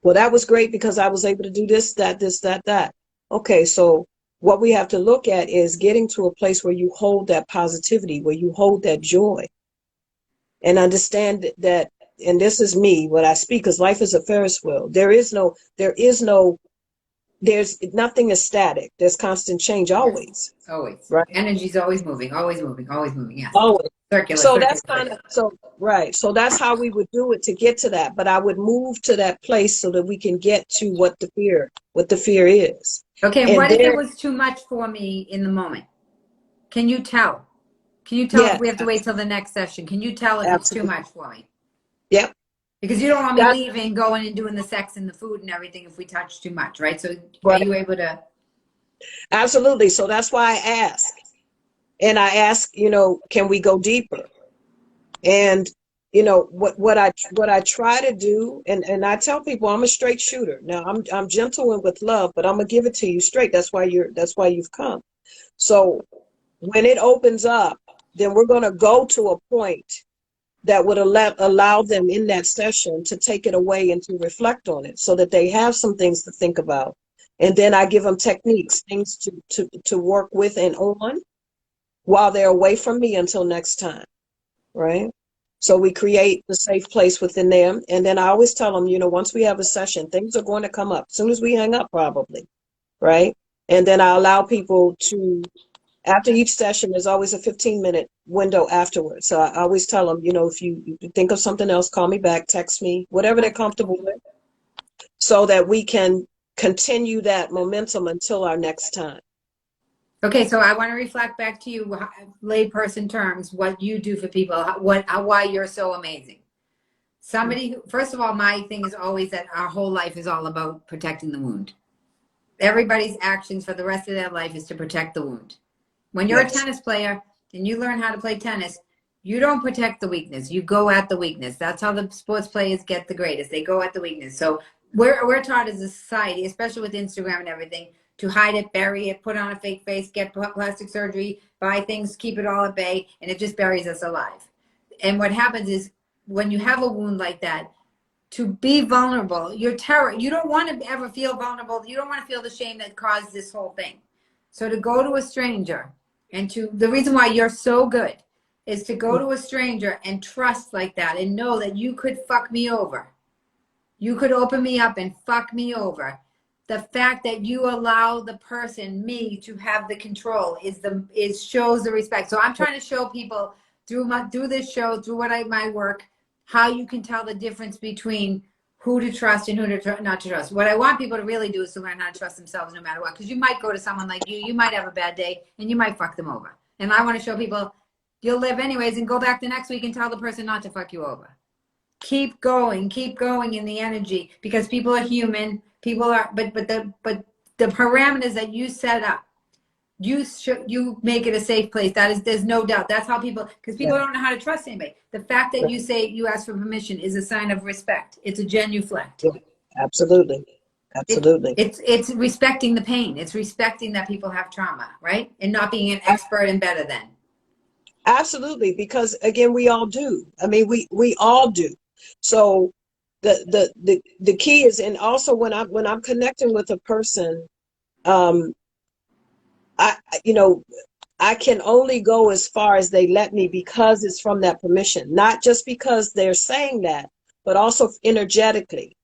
Well, that was great because I was able to do this, that. Okay, so what we have to look at is getting to a place where you hold that positivity, where you hold that joy, and understand that, and this is me, what I speak, because life is a Ferris wheel. There's nothing is static. There's constant change yes, always, always. right? Energy's always moving, always moving, always moving. Yes. Always. Circular, So circular, that's kind circular. of, so, right. So that's how we would do it to get to that. But I would move to that place so that we can get to what the fear is. Okay, And what if it there, was too much for me in the moment? Can you tell? Can you tell if yes, we have to wait till the next session? Can you tell if it's too absolutely. much for me? Yep. Because you don't want me That's leaving, going and doing the sex and the food and everything if we touch too much, right? So are right. you able to? Absolutely. So that's why I ask. And I ask, can we go deeper? And what I try to do, and I tell people I'm a straight shooter. Now I'm gentle and with love, but I'm gonna give it to you straight. That's why you've come. So when it opens up, then we're gonna go to a point that would allow them in that session to take it away and to reflect on it so that they have some things to think about. And then I give them techniques, things to work with and on while they're away from me until next time, right? So we create the safe place within them. And then I always tell them, once we have a session, things are going to come up as soon as we hang up, probably, right? And then I allow people to, after each session, there's always a 15-minute window afterwards. So I always tell them, if you think of something else, call me back, text me, whatever they're comfortable with, so that we can continue that momentum until our next time. Okay, so I want to reflect back to you, layperson terms, what you do for people, why you're so amazing. Somebody who, first of all, my thing is always that our whole life is all about protecting the wound. Everybody's actions for the rest of their life is to protect the wound. When you're a Yes. tennis player and you learn how to play tennis, you don't protect the weakness. You go at the weakness. That's how the sports players get the greatest. They go at the weakness. So we're taught as a society, especially with Instagram and everything, to hide it, bury it, put on a fake face, get plastic surgery, buy things, keep it all at bay, and it just buries us alive. And what happens is when you have a wound like that, to be vulnerable, you don't want to ever feel vulnerable. You don't want to feel the shame that caused this whole thing. So to go to a stranger and the reason why you're so good is to go to a stranger and trust like that and know that you could fuck me over. You could open me up and fuck me over. The fact that you allow the person, me, to have the control shows the respect. So I'm trying to show people through this show, through my work, how you can tell the difference between who to trust and who not to trust. What I want people to really do is to learn how to trust themselves no matter what. Because you might go to someone like you might have a bad day, and you might fuck them over. And I want to show people you'll live anyways, and go back the next week and tell the person not to fuck you over. Keep going in the energy, because people are human. People are, but the parameters that you set up, you make it a safe place. There's no doubt. That's how people, because people don't know how to trust anybody. The fact that you say you ask for permission is a sign of respect. It's a genuflect. Yeah, absolutely. Absolutely. It's respecting the pain. It's respecting that people have trauma, right? And not being an expert and better than. Absolutely, because again, we all do. I mean, we all do. So the key is, and also when I'm connecting with a person, I can only go as far as they let me, because it's from that permission, not just because they're saying that, but also energetically.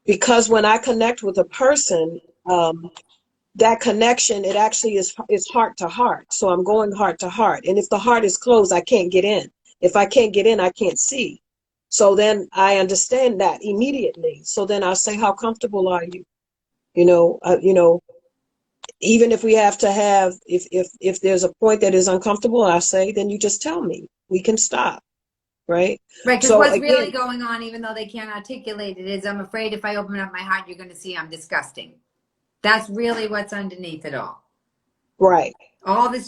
Because when I connect with a person, that connection, it actually is heart to heart. So I'm going heart to heart. And if the heart is closed, I can't get in. If I can't get in, I can't see. So then I understand that immediately. So then I'll say, how comfortable are you? Even if we have to have, if there's a point that is uncomfortable, I'll say, then you just tell me. We can stop. Right? Right, because so what's again, really going on, even though they can't articulate it, is I'm afraid if I open up my heart, you're going to see I'm disgusting. That's really what's underneath it all. Right. All this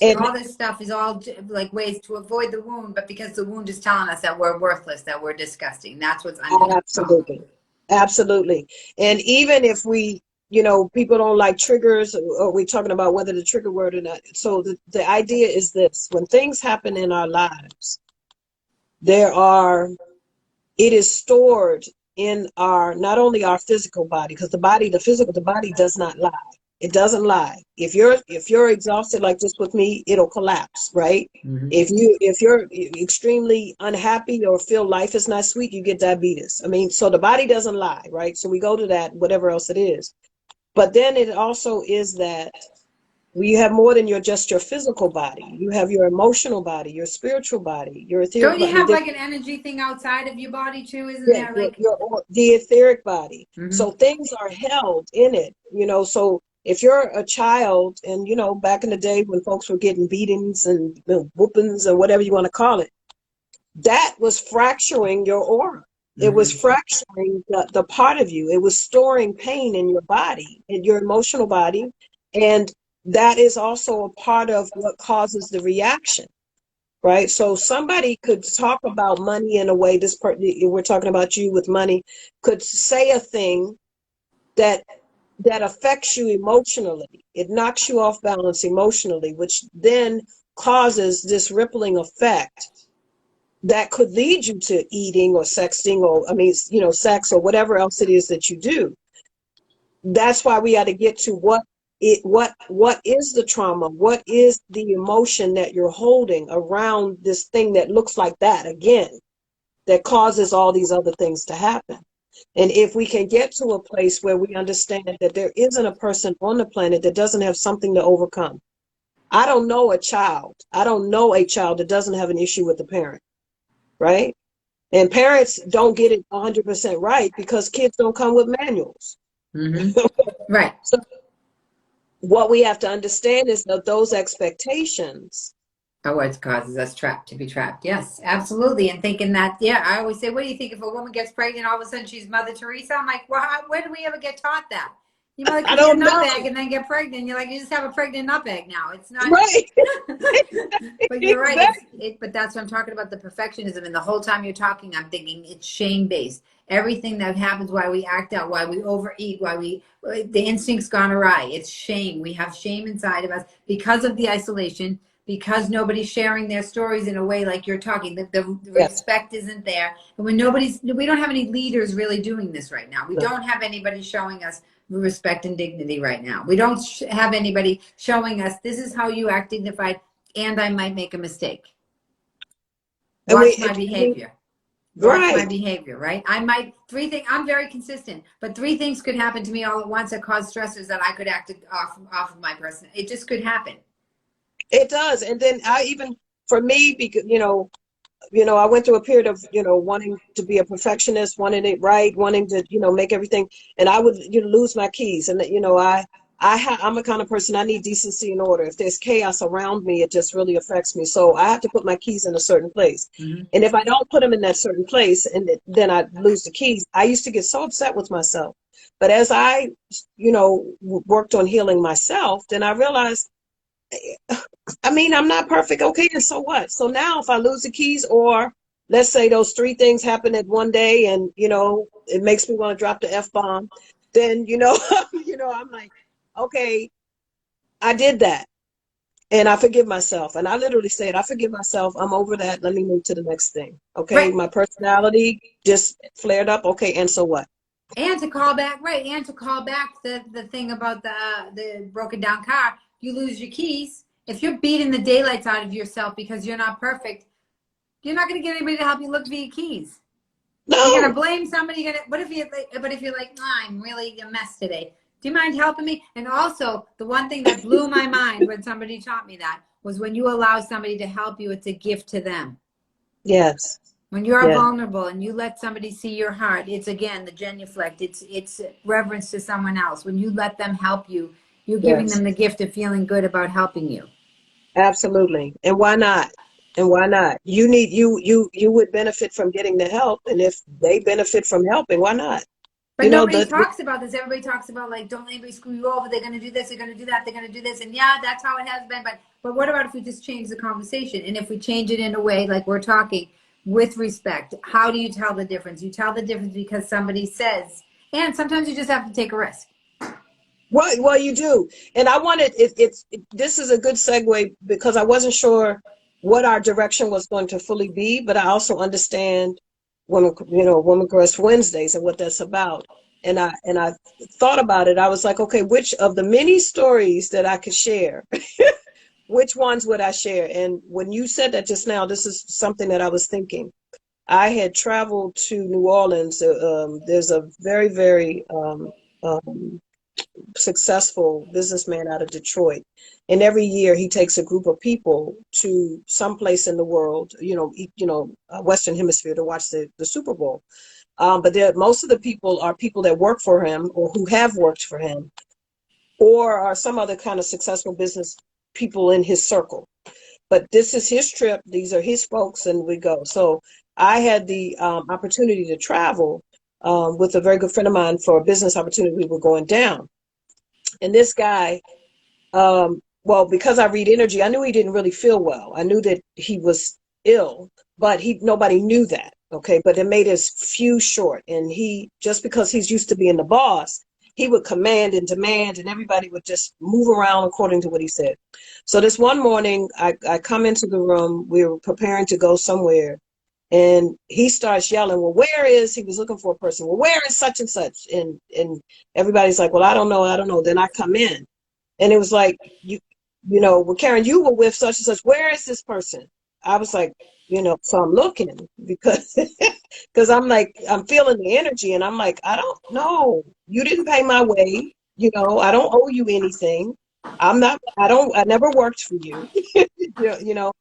stuff is all like ways to avoid the wound, but because the wound is telling us that we're worthless, that we're disgusting. That's what's underneath. Absolutely. Absolutely. And even if we, people don't like triggers, or we're talking about whether the trigger word or not. So the idea is this: when things happen in our lives, it is stored in not only our physical body, because the body does not lie. It doesn't lie. If you're exhausted like this with me, it'll collapse, right? Mm-hmm. If you're extremely unhappy or feel life is not sweet, you get diabetes. I mean, so the body doesn't lie, right? So we go to that, whatever else it is. But then it also is that you have more than just your physical body. You have your emotional body, your spiritual body, your etheric body. Don't you have like an energy thing outside of your body too? Isn't there like the etheric body? Mm-hmm. So things are held in it, so if you're a child, and back in the day when folks were getting beatings and whoopings or whatever you want to call it, that was fracturing your aura. Mm-hmm. It was fracturing the part of you. It was storing pain in your body, in your emotional body. And that is also a part of what causes the reaction, right? So somebody could talk about money in a way, we're talking about you with money, could say a thing that affects you emotionally. It knocks you off balance emotionally, which then causes this rippling effect that could lead you to eating or sexting, or sex or whatever else it is that you do. That's why we got to get to what is the trauma? What is the emotion that you're holding around this thing that looks like that again, that causes all these other things to happen? And if we can get to a place where we understand that there isn't a person on the planet that doesn't have something to overcome. I don't know a child that doesn't have an issue with the parent, right? And parents don't get it 100% right because kids don't come with manuals. Mm-hmm. Right. So what we have to understand is that those expectations are what causes us to be trapped. Yes, absolutely. And thinking that, I always say, what do you think if a woman gets pregnant, all of a sudden she's Mother Teresa? I'm like, well, when do we ever get taught that? You mother could be a nutbag and then get pregnant. You're like, you just have a pregnant nutbag now. It's not right. But you're right. Exactly. But that's what I'm talking about, the perfectionism. And the whole time you're talking, I'm thinking it's shame-based. Everything that happens, why we act out, why we overeat, the instinct's gone awry. It's shame. We have shame inside of us because of the isolation, because nobody's sharing their stories in a way like you're talking. The respect isn't there. And when we don't have any leaders really doing this right now. We don't have anybody showing us respect and dignity right now. We don't have anybody showing us this is how you act dignified, and I might make a mistake. Watch my behavior. Watch my Right. behavior, right? I might I'm very consistent, but three things could happen to me all at once that cause stressors that I could act off of my person. It just could happen. It does. And then I even, for me, because, I went through a period of, wanting to be a perfectionist, wanting it right, wanting to, make everything. And I would, lose my keys. And, I'm a kind of person, I need decency and order. If there's chaos around me, it just really affects me. So I have to put my keys in a certain place. Mm-hmm. And if I don't put them in that certain place and then I lose the keys, I used to get so upset with myself. But as I, worked on healing myself, then I realized, I mean, I'm not perfect. Okay, and so what? So now if I lose the keys, or let's say those three things happen at one day and, it makes me want to drop the F-bomb, then, I'm like, okay, I did that. And I forgive myself. And I literally said, I forgive myself. I'm over that. Let me move to the next thing. Okay, Right. my personality just flared up. Okay, and so what? And to call back, right? And to call back the thing about the broken down car, you lose your keys. If you're beating the daylights out of yourself because you're not perfect, you're not going to get anybody to help you look for your keys. You're going to No. blame somebody. But if you're like, I'm really a mess today. Do you mind helping me? And also, the one thing that blew my mind when somebody taught me that was when you allow somebody to help you, it's a gift to them. Yes. When you're Yeah. vulnerable and you let somebody see your heart, it's again the genuflect. It's reverence to someone else. When you let them help you, you're giving Yes. them the gift of feeling good about helping you. Absolutely. And why not? And why not? You would benefit from getting the help, and if they benefit from helping, why not? But You know, nobody the talks about this. Everybody talks about like, don't let anybody screw you over. They're going to do this. They're going to do that. They're going to do this. And yeah, that's how it has been. But what about if we just change the conversation? And if we change it in a way like we're talking with respect, how do you tell the difference? You tell the difference because somebody says, and sometimes you just have to take a risk. well, you do. And I wanted this is a good segue because I wasn't sure what our direction was going to fully be, but I also understand Women Crush Wednesdays and what that's about. And I thought about it. I was like, okay, which of the many stories that I could share, which ones would I share? And when you said that just now, this is something that I was thinking. I had traveled to New Orleans. There's a very, very successful businessman out of Detroit. And every year he takes a group of people to some place in the world, Western Hemisphere to watch the Super Bowl. But most of the people are people that work for him or who have worked for him or are some other kind of successful business people in his circle. But this is his trip. These are his folks, and we go. So I had the opportunity to travel with a very good friend of mine for a business opportunity. We were going down. And this guy, well, because I read energy, I knew he didn't really feel well. I knew that he was ill, but nobody knew that. Okay. But it made his fuse short. And just because he's used to being the boss, he would command and demand, and everybody would just move around according to what he said. So this one morning, I come into the room. We were preparing to go somewhere. And he starts yelling, well, he was looking for a person. Well, where is such and such? And everybody's like, well, I don't know. Then I come in and it was like, well, Karen, you were with such and such. Where is this person? I was like, so I'm looking because, because I'm feeling the energy and I'm like, I don't know. You didn't pay my way. I don't owe you anything. I never worked for you. you know,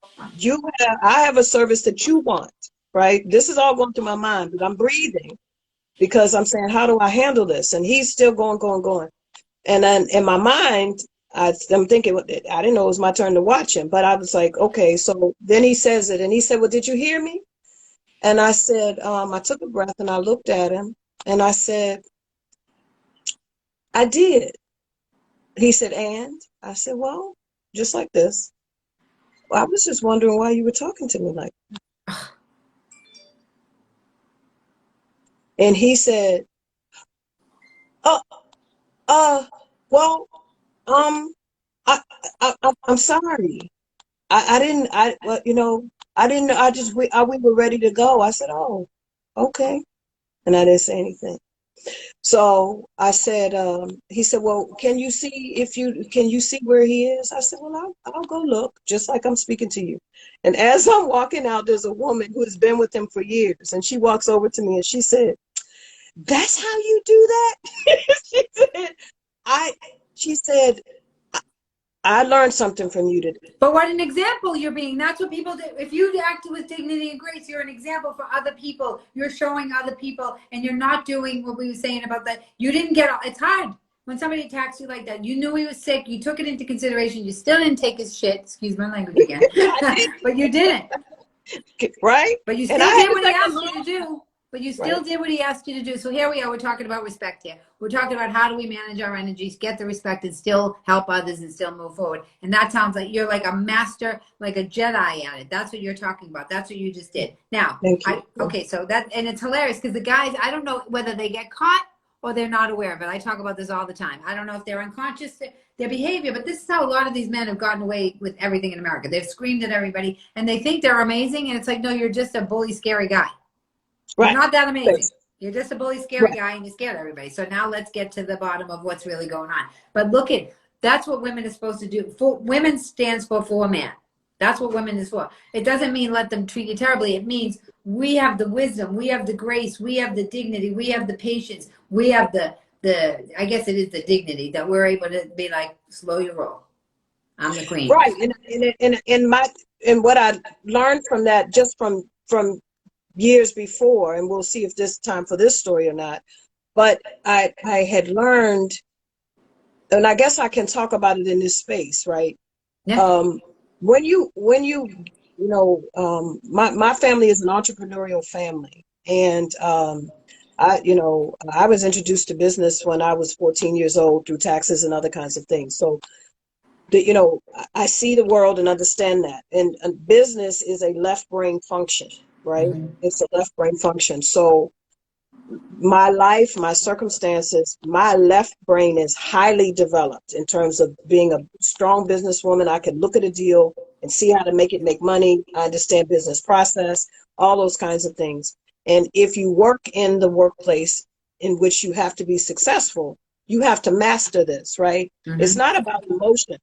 I have a service that you want. Right? This is all going through my mind, but I'm breathing because I'm saying, how do I handle this? And he's still going, going, going. And then in my mind, I'm thinking, I didn't know it was my turn to watch him, but I was like, okay. So then he says it and he said, well, did you hear me? And I said, I took a breath and I looked at him and I said, I did. He said, and I said, well, just like this. Well, I was just wondering why you were talking to me like that. And he said, oh, well, I, I'm sorry. I didn't, well, I didn't, we were ready to go. I said, oh, okay. And I didn't say anything. So I said, he said, well, can you see where he is? I said, well, I'll go look, just like I'm speaking to you. And as I'm walking out, there's a woman who has been with him for years. And she walks over to me and she said, that's how you do that? She said, I, she said, I learned something from you today. But what an example you're being. That's what people do. If you act with dignity and grace, you're an example for other people. You're showing other people, and you're not doing what we were saying about that. You didn't get, it's hard when somebody attacks you like that. You knew he was sick. You took it into consideration. You still didn't take his shit. Excuse my language again. But you didn't. Right? But you And still I had did what he to asked you to do. But you still did what he asked you to do. So here we are. We're talking about respect here. We're talking about how do we manage our energies, get the respect, and still help others and still move forward. And that sounds like you're like a master, like a Jedi at it. That's what you're talking about. That's what you just did. Now, Thank you. okay, so that, and it's hilarious because the guys, I don't know whether they get caught or they're not aware of it. I talk about this all the time. I don't know if they're unconscious, their behavior, but this is how a lot of these men have gotten away with everything in America. They've screamed at everybody and they think they're amazing. And it's like, no, you're just a bully, scary guy. You're not that amazing. You're just a bully, scary guy, and you scared everybody. So now let's get to the bottom of what's really going on. But look at, that's what women are supposed to do. Women stands for man. That's what women is for. It doesn't mean let them treat you terribly. It means we have the wisdom, we have the grace, we have the dignity, we have the patience, we have the I guess it is the dignity that we're able to be like, slow your roll. I'm the queen. Right. And what I learned from that, just from years before, and we'll see if this time for this story or not, but I had learned, and I guess I can talk about it in this space, right? Yeah. When you my family is an entrepreneurial family, and I was introduced to business when I was 14 years old through taxes and other kinds of things. So I see the world and understand that, and business is a left brain function. Right? Mm-hmm. It's a left brain function. So my life, my circumstances, my left brain is highly developed in terms of being a strong businesswoman. I can look at a deal and see how to make money. I understand business process, all those kinds of things. And if you work in the workplace in which you have to be successful, you have to master this, right? Mm-hmm. It's not about emotion.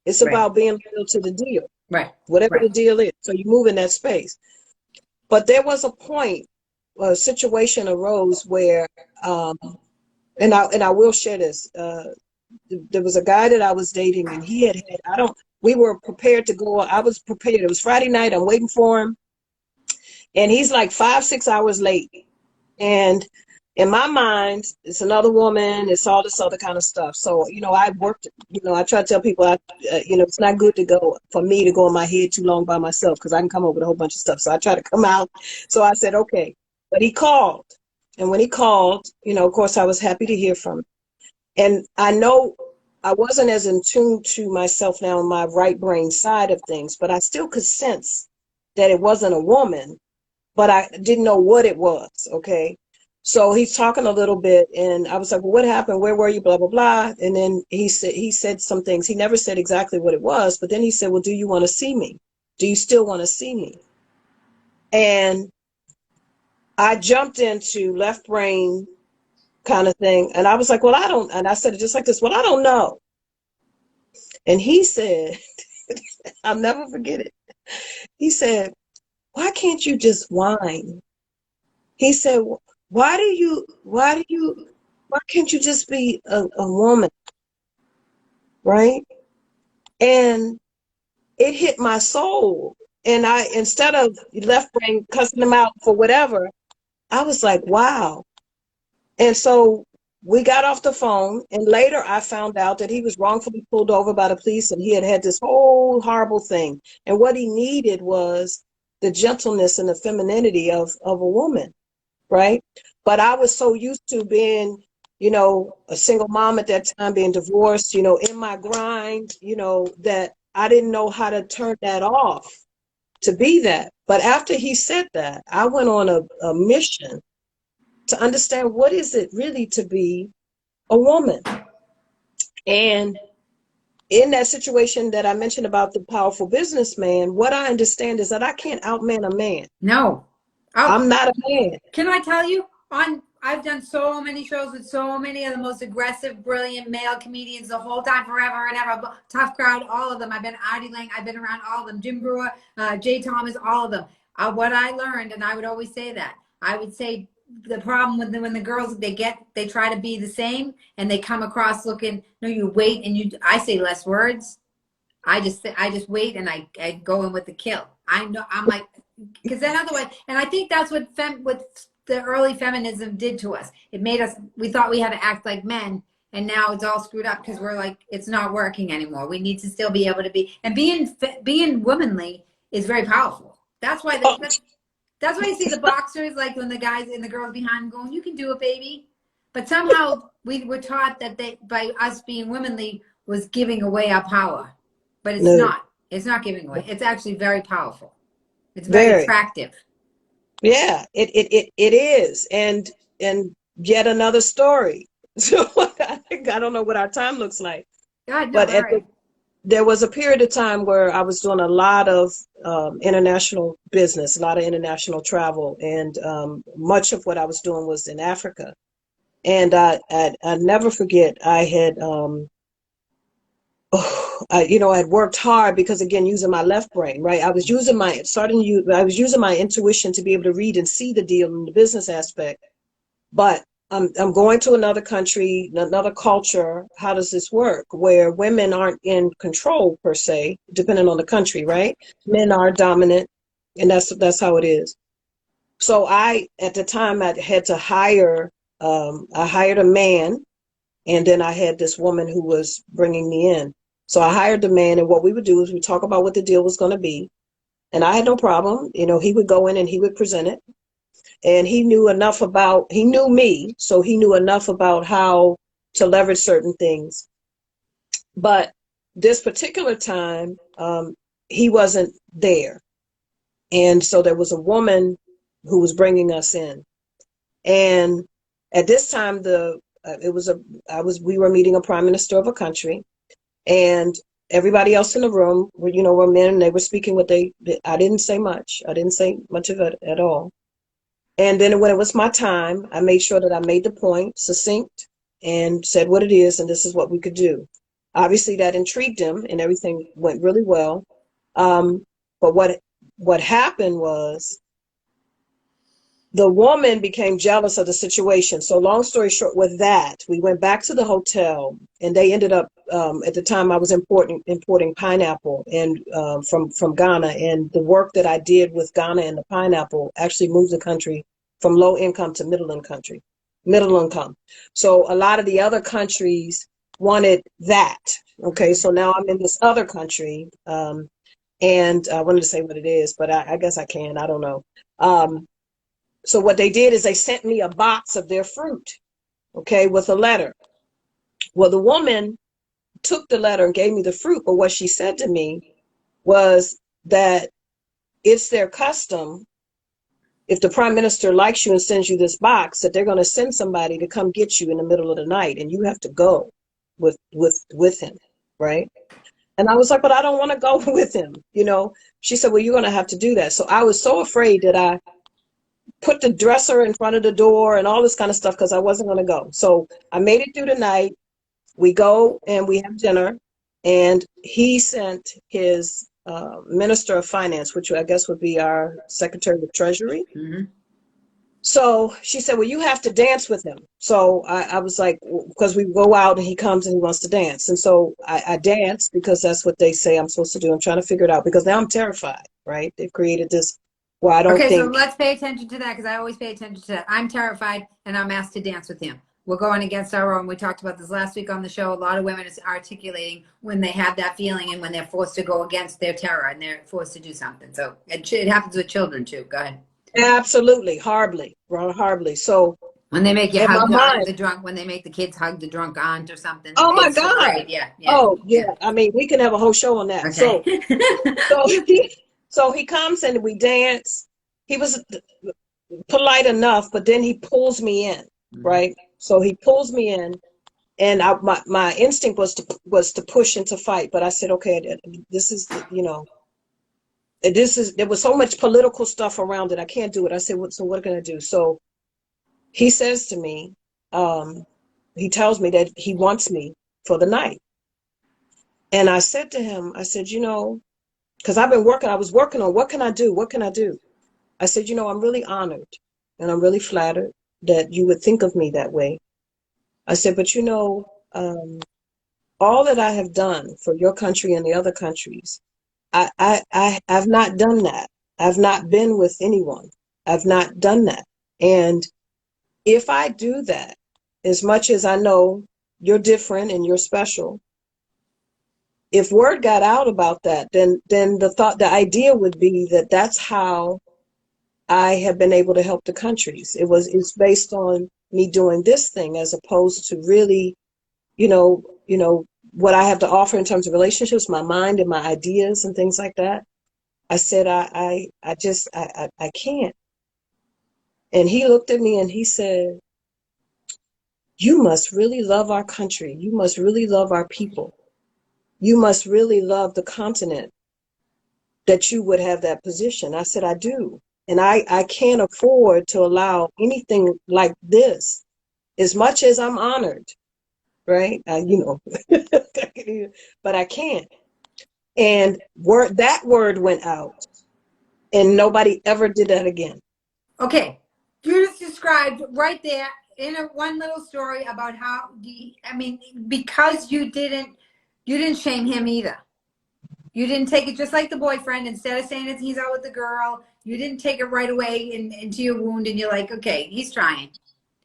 It's about being loyal to the deal. Right. Whatever the deal is. So you move in that space. But there was a point, a situation arose where, and I will share this. There was a guy that I was dating, and we were prepared to go. I was prepared. It was Friday night. I'm waiting for him, and he's like 5-6 hours late. And in my mind, it's another woman. It's all this other kind of stuff. So I worked. I try to tell people, it's not good for me to go in my head too long by myself, because I can come up with a whole bunch of stuff. So I try to come out. So I said, okay. But he called, and when he called, of course, I was happy to hear from him. And I know I wasn't as in tune to myself now on my right brain side of things, but I still could sense that it wasn't a woman, but I didn't know what it was. Okay. So he's talking a little bit, and I was like, well, what happened? Where were you? Blah, blah, blah. And then he said some things. He never said exactly what it was, but then he said, well, do you want to see me? Do you still want to see me? And I jumped into left brain kind of thing. And I was like, well, and I said it just like this, well, I don't know. And he said, I'll never forget it. He said, why can't you just whine? He said, why can't you just be a woman? Right? And it hit my soul. And instead of left brain cussing him out for whatever, I was like, wow. And so we got off the phone, and later I found out that he was wrongfully pulled over by the police, and he had this whole horrible thing. And what he needed was the gentleness and the femininity of a woman. Right? But I was so used to being, a single mom at that time, being divorced, in my grind, that I didn't know how to turn that off to be that. But after he said that, I went on a mission to understand what is it really to be a woman. And in that situation that I mentioned about the powerful businessman, what I understand is that I can't outman a man. No. I'm not a man. Can I tell you, on I've done so many shows with so many of the most aggressive, brilliant male comedians the whole time, forever and ever. Tough crowd, all of them. I've been Artie Lang, I've been around all of them. Jim Brewer, Jay Thomas, all of them. What I learned, and I would always say that, I would say the problem with when the girls they try to be the same and they come across looking. No, you wait and I say less words. I just wait and I go in with the kill. I know I'm like, because then otherwise, and I think that's what the early feminism did to us. It made us, we thought we had to act like men, and now it's all screwed up because we're like, it's not working anymore. We need to still be able to be, and being womanly is very powerful. That's why that's why you see the boxers, like when the guys and the girls behind going, you can do it, baby. But somehow we were taught that by us being womanly was giving away our power. But it's not. It's not giving away. It's actually very powerful. It's very attractive. Yeah, it is. And yet another story. So I don't know what our time looks like. God, no, but there was a period of time where I was doing a lot of international business, a lot of international travel, and much of what I was doing was in Africa. And I never forget, I had I had worked hard because, again, using my left brain, right? I was using my intuition to be able to read and see the deal in the business aspect. But I'm going to another country, another culture. How does this work? Where women aren't in control per se, depending on the country, right? Men are dominant, and that's how it is. So at the time, I had to hire. I hired a man, and then I had this woman who was bringing me in. So I hired the man, and what we would do is we talk about what the deal was going to be. And I had no problem. He would go in and he would present it. And he knew me, so he knew enough about how to leverage certain things. But this particular time, he wasn't there. And so there was a woman who was bringing us in. And at this time, we were meeting a prime minister of a country. And everybody else in the room were men, and they were speaking I didn't say much. I didn't say much of it at all. And then when it was my time, I made sure that I made the point succinct and said what it is, and this is what we could do. Obviously, that intrigued him, and everything went really well. But what happened was the woman became jealous of the situation. So long story short, with that, we went back to the hotel, and they ended up, at the time I was importing pineapple and from Ghana. And the work that I did with Ghana and the pineapple actually moved the country from low income to middle income. So a lot of the other countries wanted that. Okay, so now I'm in this other country, and I wanted to say what it is, but I guess I can. I don't know. So what they did is they sent me a box of their fruit, okay, with a letter. Well, the woman took the letter and gave me the fruit, but what she said to me was that it's their custom, if the prime minister likes you and sends you this box, that they're going to send somebody to come get you in the middle of the night, and you have to go with him, right? And I was like, but I don't want to go with him, She said, well, you're going to have to do that. So I was so afraid that I put the dresser in front of the door and all this kind of stuff because I wasn't going to go. So I made it through the night. We go and we have dinner, and he sent his Minister of Finance, which I guess would be our Secretary of Treasury. Mm-hmm. So she said, well, you have to dance with him. So I was like, because we go out and he comes and he wants to dance. And so I danced because that's what they say I'm supposed to do. I'm trying to figure it out because now I'm terrified, right? They've created this. Well, I don't think. So let's pay attention to that because I always pay attention to that. I'm terrified and I'm asked to dance with him. We're going against our own. We talked about this last week on the show. A lot of women are articulating when they have that feeling and when they're forced to go against their terror and they're forced to do something. So it happens with children too. Go ahead. Absolutely. Horribly. So when they make you hug the drunk, when they make the kids hug the drunk aunt or something. Oh my God. Yeah. Oh yeah. I mean, we can have a whole show on that. Okay. So he comes and we dance. He was polite enough, but then he pulls me in, right? So he pulls me in, and my instinct was to push and to fight. But I said, okay, this is, there was so much political stuff around it. I can't do it. I said, so what can I do? So he says to me, he tells me that he wants me for the night. And I said to him, I said, because I was working on what can I do? What can I do? I said, I'm really honored and I'm really flattered that you would think of me that way. I said, but all that I have done for your country and the other countries, I've not done that. I've not been with anyone. I've not done that. And if I do that, as much as I know you're different and you're special, if word got out about that, then the idea would be that that's how I have been able to help the countries. It's based on me doing this thing as opposed to really, what I have to offer in terms of relationships, my mind and my ideas and things like that. I said, I can't. And he looked at me and he said, you must really love our country. You must really love our people. You must really love the continent that you would have that position. I said, I do. And I can't afford to allow anything like this, as much as I'm honored, right? But I can't. And that word went out and nobody ever did that again. Okay. You just described right there in one little story about how because you didn't shame him either. You didn't take it just like the boyfriend. Instead of saying that he's out with the girl, you didn't take it right away into your wound and you're like, okay, he's trying.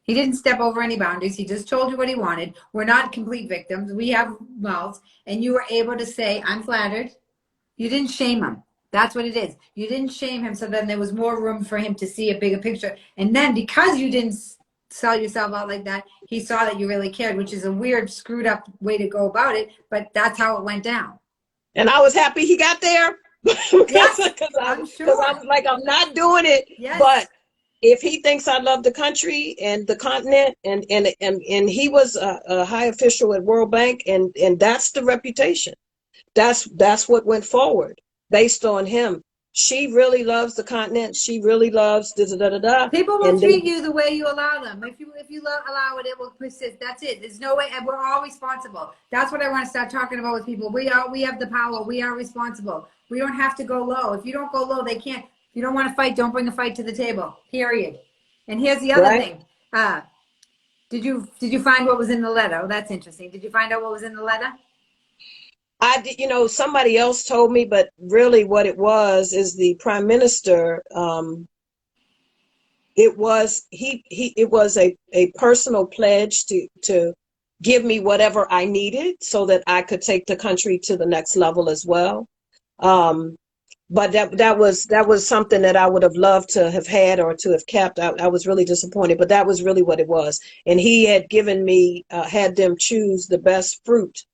He didn't step over any boundaries. He just told you what he wanted. We're not complete victims. We have mouths. And you were able to say, I'm flattered. You didn't shame him. That's what it is. You didn't shame him, so then there was more room for him to see a bigger picture. And then because you didn't sell yourself out like that, he saw that you really cared, which is a weird, screwed up way to go about it, but that's how it went down. And I was happy he got there. Yes, I'm sure. Because I'm like, I'm not doing it. Yes. But if he thinks I love the country and the continent, and he was a high official at World Bank, and that's the reputation. That's what went forward based on him. She really loves the continent. She really loves da. People will treat you the way you allow them. If you allow it, it will persist. That's it. There's no way, and we're all responsible. That's what I want to start talking about with people. We have the power. We are responsible. We don't have to go low. If you don't go low, they can't. If you don't want to fight, don't bring a fight to the table. Period. And here's the other thing. Did you find what was in the letter? Oh, that's interesting. Did you find out what was in the letter? I did, somebody else told me, but really what it was is the prime minister. It was a personal pledge to give me whatever I needed so that I could take the country to the next level as well. But that was something that I would have loved to have had or to have kept. I was really disappointed, but that was really what it was. And he had given me, had them choose the best fruit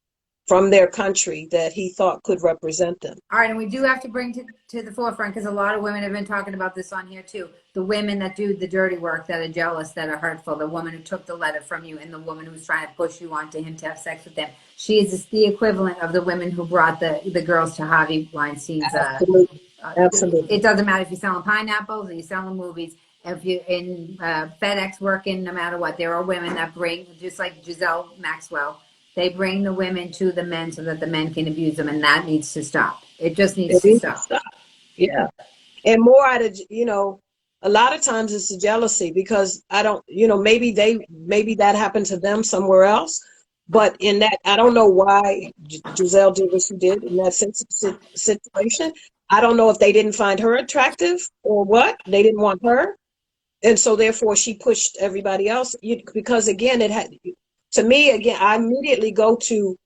from their country that he thought could represent them. All right, and we do have to bring to the forefront, because a lot of women have been talking about this on here too. The women that do the dirty work, that are jealous, that are hurtful, the woman who took the letter from you, and the woman who's trying to push you onto him to have sex with them. She is the equivalent of the women who brought the girls to Harvey Weinstein's. Absolutely. Absolutely. It doesn't matter if you're selling pineapples or you're selling movies. If you're in FedEx working, no matter what, there are women that bring, just like Giselle Maxwell, they bring the women to the men so that the men can abuse them, and that needs to stop. It just needs to stop. Yeah. And more out of, a lot of times it's the jealousy, because I don't, maybe that happened to them somewhere else. But in that, I don't know why Giselle did what she did in that situation. I don't know if they didn't find her attractive or what. They didn't want her. And so therefore she pushed everybody else, because again, to me, again, I immediately go to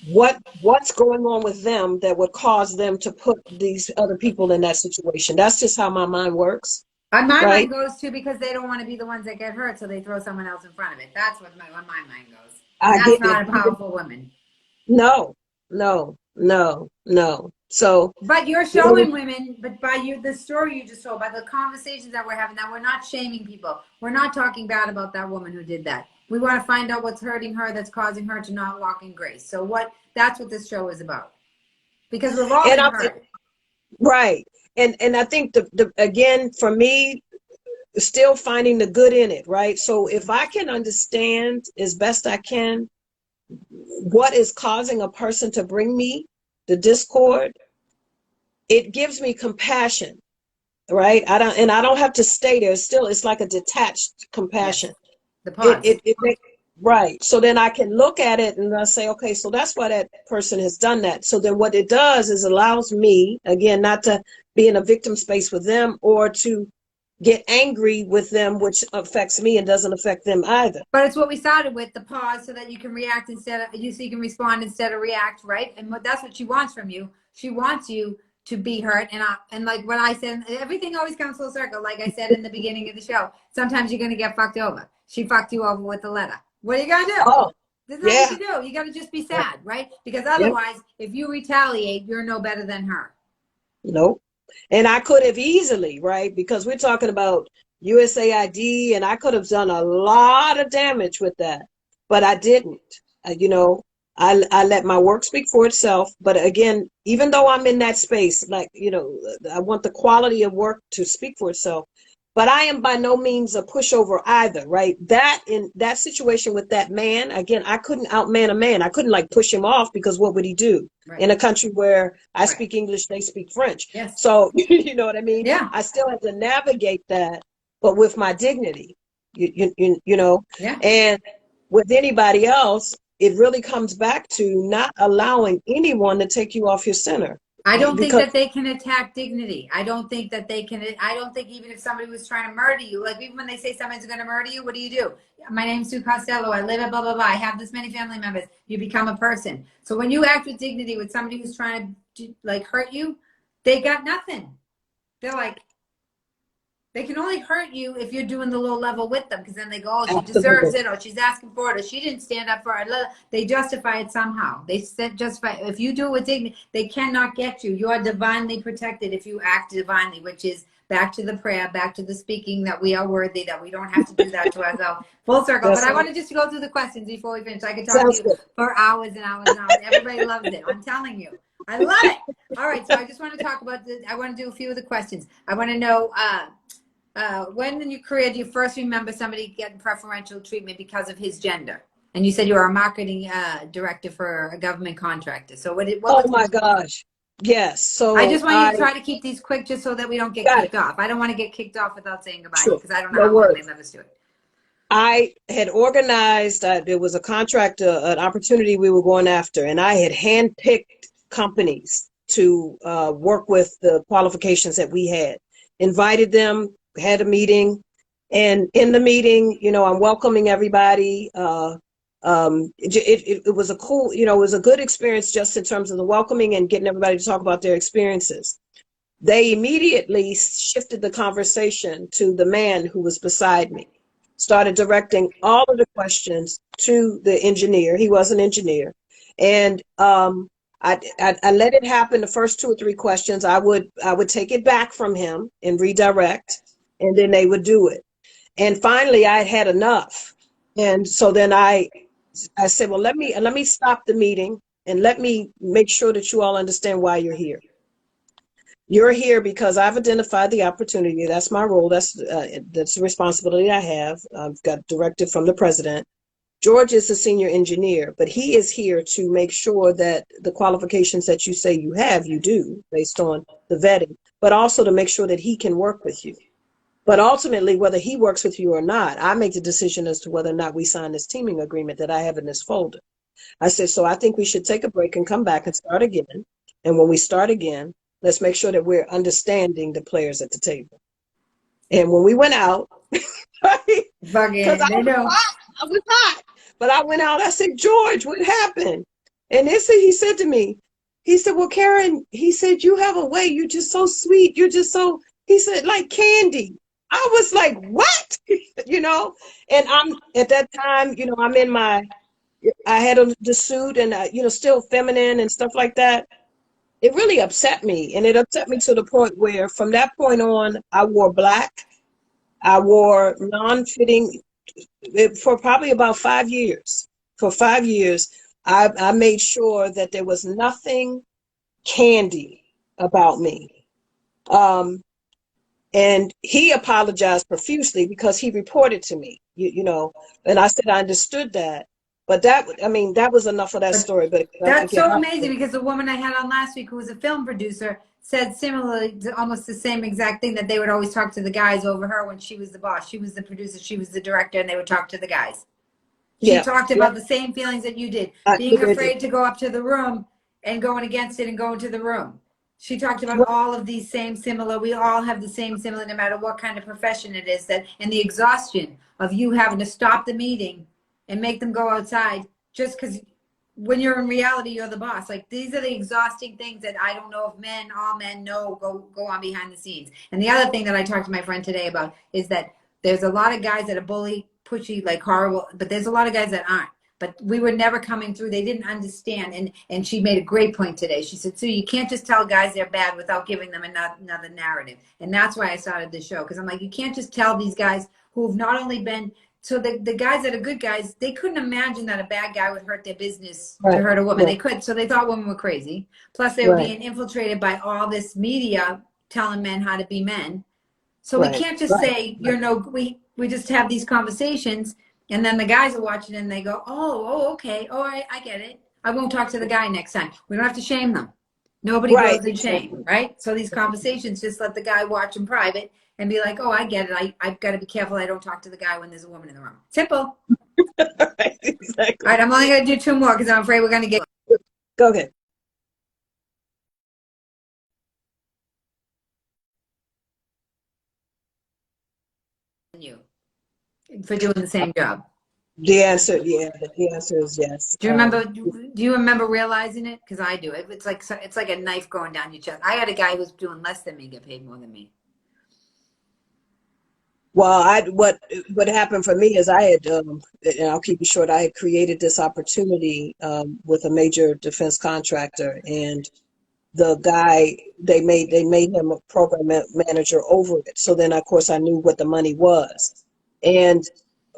what's going on with them that would cause them to put these other people in that situation. That's just how my mind works. My mind goes to, because they don't want to be the ones that get hurt, so they throw someone else in front of it. That's what my mind goes. That's not a powerful woman. No. So, but you're showing women, but by the story you just told, by the conversations that we're having, that we're not shaming people. We're not talking bad about that woman who did that. We want to find out what's hurting her, that's causing her to not walk in grace. So that's what this show is about. Because we've all been hurt. Right. And I think again, for me, still finding the good in it, right? So if I can understand as best I can what is causing a person to bring me the discord, it gives me compassion, right? I don't have to stay there. Still, it's like a detached Yes. compassion. The pause. Right. So then I can look at it and I say, okay, so that's why that person has done that. So then what it does is allows me, again, not to be in a victim space with them or to get angry with them, which affects me and doesn't affect them either. But it's what we started with, the pause, so that you can react instead of so you can respond instead of react, right? And that's what she wants from you. She wants you to be hurt. And like what I said, everything always comes full circle. Like I said in the beginning of the show, sometimes you're gonna get fucked over. She fucked you over with the letter. What are you gonna do? Oh, There's nothing yeah. to do. You gotta just be Right. sad, right? Because Yep. otherwise, if you retaliate, you're no better than her. Nope. And I could have easily, right? Because we're talking about USAID, and I could have done a lot of damage with that, but I didn't. You know, I let my work speak for itself. But again, even though I'm in that space, like, you know, I want the quality of work to speak for itself. But I am by no means a pushover either, right? That in that situation with that man, again, I couldn't outman a man. I couldn't like push him off because what would he do Right. in a country where I Right. speak English, they speak French? Yes. So, you know what I mean? Yeah. I still have to navigate that, but with my dignity, you know? Yeah. And with anybody else, it really comes back to not allowing anyone to take you off your center. I don't think Because that they can attack dignity. I don't think that they can. I don't think even if somebody was trying to murder you, like even when they say somebody's going to murder you, what do? My name's Sue Costello. I live at blah, blah, blah. I have this many family members. You become a person. So when you act with dignity with somebody who's trying to like hurt you, they got nothing. They're like, they can only hurt you if you're doing the low level with them, because then they go, oh, she deserves it, or she's asking for it, or she didn't stand up for it. They justify it somehow. They justify if you do it with dignity, they cannot get you. You are divinely protected if you act divinely, which is back to the prayer, back to the speaking that we are worthy, that we don't have to do that to ourselves. Full circle. But I wanted just to go through the questions before we finish. I could talk to you for hours and hours and hours. Everybody loves it. I'm telling you. I love it. All right. So I just want to talk about I want to do a few of the questions. I want to know when in your career do you first remember somebody getting preferential treatment because of his gender? And you said you were a marketing director for a government contractor. So what oh my gosh. Yes. So I just want you to try to keep these quick just so that we don't get kicked off. I don't want to get kicked off without saying goodbye because I don't know how long they let us do it. I had organized, there was a contract, an opportunity we were going after, and I had handpicked companies to work with the qualifications that we had. Invited them, had a meeting, and in the meeting, you know, I'm welcoming everybody. It was a cool, you know, it was a good experience just in terms of the welcoming and getting everybody to talk about their experiences. They immediately shifted the conversation to the man who was beside me, started directing all of the questions to the engineer. He was an engineer. And I let it happen. The first 2 or 3 questions, I would take it back from him and redirect, and then they would do it. And finally, I had enough. And so then I said, well, let me stop the meeting and let me make sure that you all understand why you're here. You're here because I've identified the opportunity. That's my role. That's the responsibility I have. I've got directive from the president. George is the senior engineer, but he is here to make sure that the qualifications that you say you have, you do based on the vetting, but also to make sure that he can work with you. But ultimately, whether he works with you or not, I make the decision as to whether or not we sign this teaming agreement that I have in this folder. I said, so I think we should take a break and come back and start again. And when we start again, let's make sure that we're understanding the players at the table. And when we went out, because I was hot, but I went out, I said, George, what happened? And he said to me, he said, well, Karen, he said, you have a way, you're just so sweet. You're just so, he said, like candy. I was like, what? You know, and I'm at that time, you know, I'm in I had the suit and, you know, still feminine and stuff like that. It really upset me. And it upset me to the point where from that point on, I wore black. I wore non-fitting for probably about 5 years. For 5 years, I made sure that there was nothing candy about me. And he apologized profusely because he reported to me, and I said I understood that. But that was enough of that But story. But I could that's get so hot. amazing because the woman I had on last week, who was a film producer, said similarly, to almost the same exact thing, that they would always talk to the guys over her when she was the boss. She was the producer, she was the director, and they would talk to the guys. She Yeah, talked yeah, about the same feelings that you did, I being sure did. afraid to go up to the room and going against it and going to the room. She talked about all of these same similar, we all have the same similar, no matter what kind of profession it is, that, and the exhaustion of you having to stop the meeting and make them go outside just because when you're in reality, you're the boss. Like, these are the exhausting things that I don't know if all men know go on behind the scenes. And the other thing that I talked to my friend today about is that there's a lot of guys that are bully, pushy, like horrible, but there's a lot of guys that aren't. But we were never coming through. They didn't understand. And she made a great point today. She said, Sue, you can't just tell guys they're bad without giving them another narrative. And that's why I started this show. Because I'm like, you can't just tell these guys who've not only been, so the guys that are good guys, they couldn't imagine that a bad guy would hurt their business to hurt a woman. Right, They could. So they thought women were crazy. Plus they were right, being infiltrated by all this media telling men how to be men. So we right, can't just right, say, we just have these conversations and then the guys are watching and they go, okay. Oh, I get it. I won't talk to the guy next time. We don't have to shame them. Nobody right. grows in shame, right? So these conversations, just let the guy watch in private and be like, oh, I get it. I've got to be careful. I don't talk to the guy when there's a woman in the room. Simple. Right, All exactly. right, I'm only going to do two more because I'm afraid we're going to get Go ahead. you for doing the same job. The answer is yes. Do you remember realizing it? Because I do. It's like a knife going down your chest. I had a guy who was doing less than me get paid more than me. Well, what happened for me is I had, and I'll keep it short. I had created this opportunity with a major defense contractor, and the guy they made him a program manager over it. So then, of course, I knew what the money was, and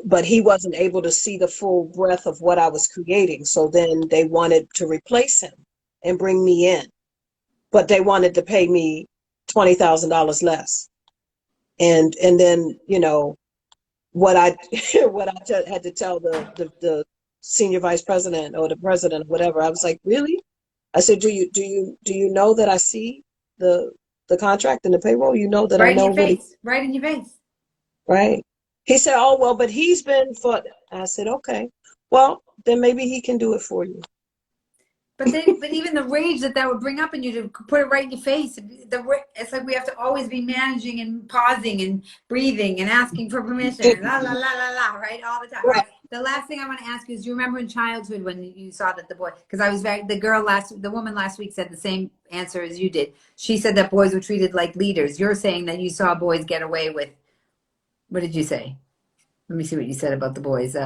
but he wasn't able to see the full breadth of what I was creating. So then they wanted to replace him and bring me in, but they wanted to pay me $20,000 less. And then what I had to tell the senior vice president or the president or whatever. I was like, really? I said, do you know that I see the contract and the payroll? You know that I Right in know your what he, face. Right in your face. right? He said, oh well, but he's been for. I said, okay, well then maybe he can do it for you. But even the rage that would bring up in you to put it right in your face, it's like we have to always be managing and pausing and breathing and asking for permission, la la la la la, right, all the time. All Right. right. The last thing I want to ask you is, do you remember in childhood when you saw that the boy? Because the woman last week said the same answer as you did. She said that boys were treated like leaders. You're saying that you saw boys get away with. What did you say? Let me see what you said about the boys.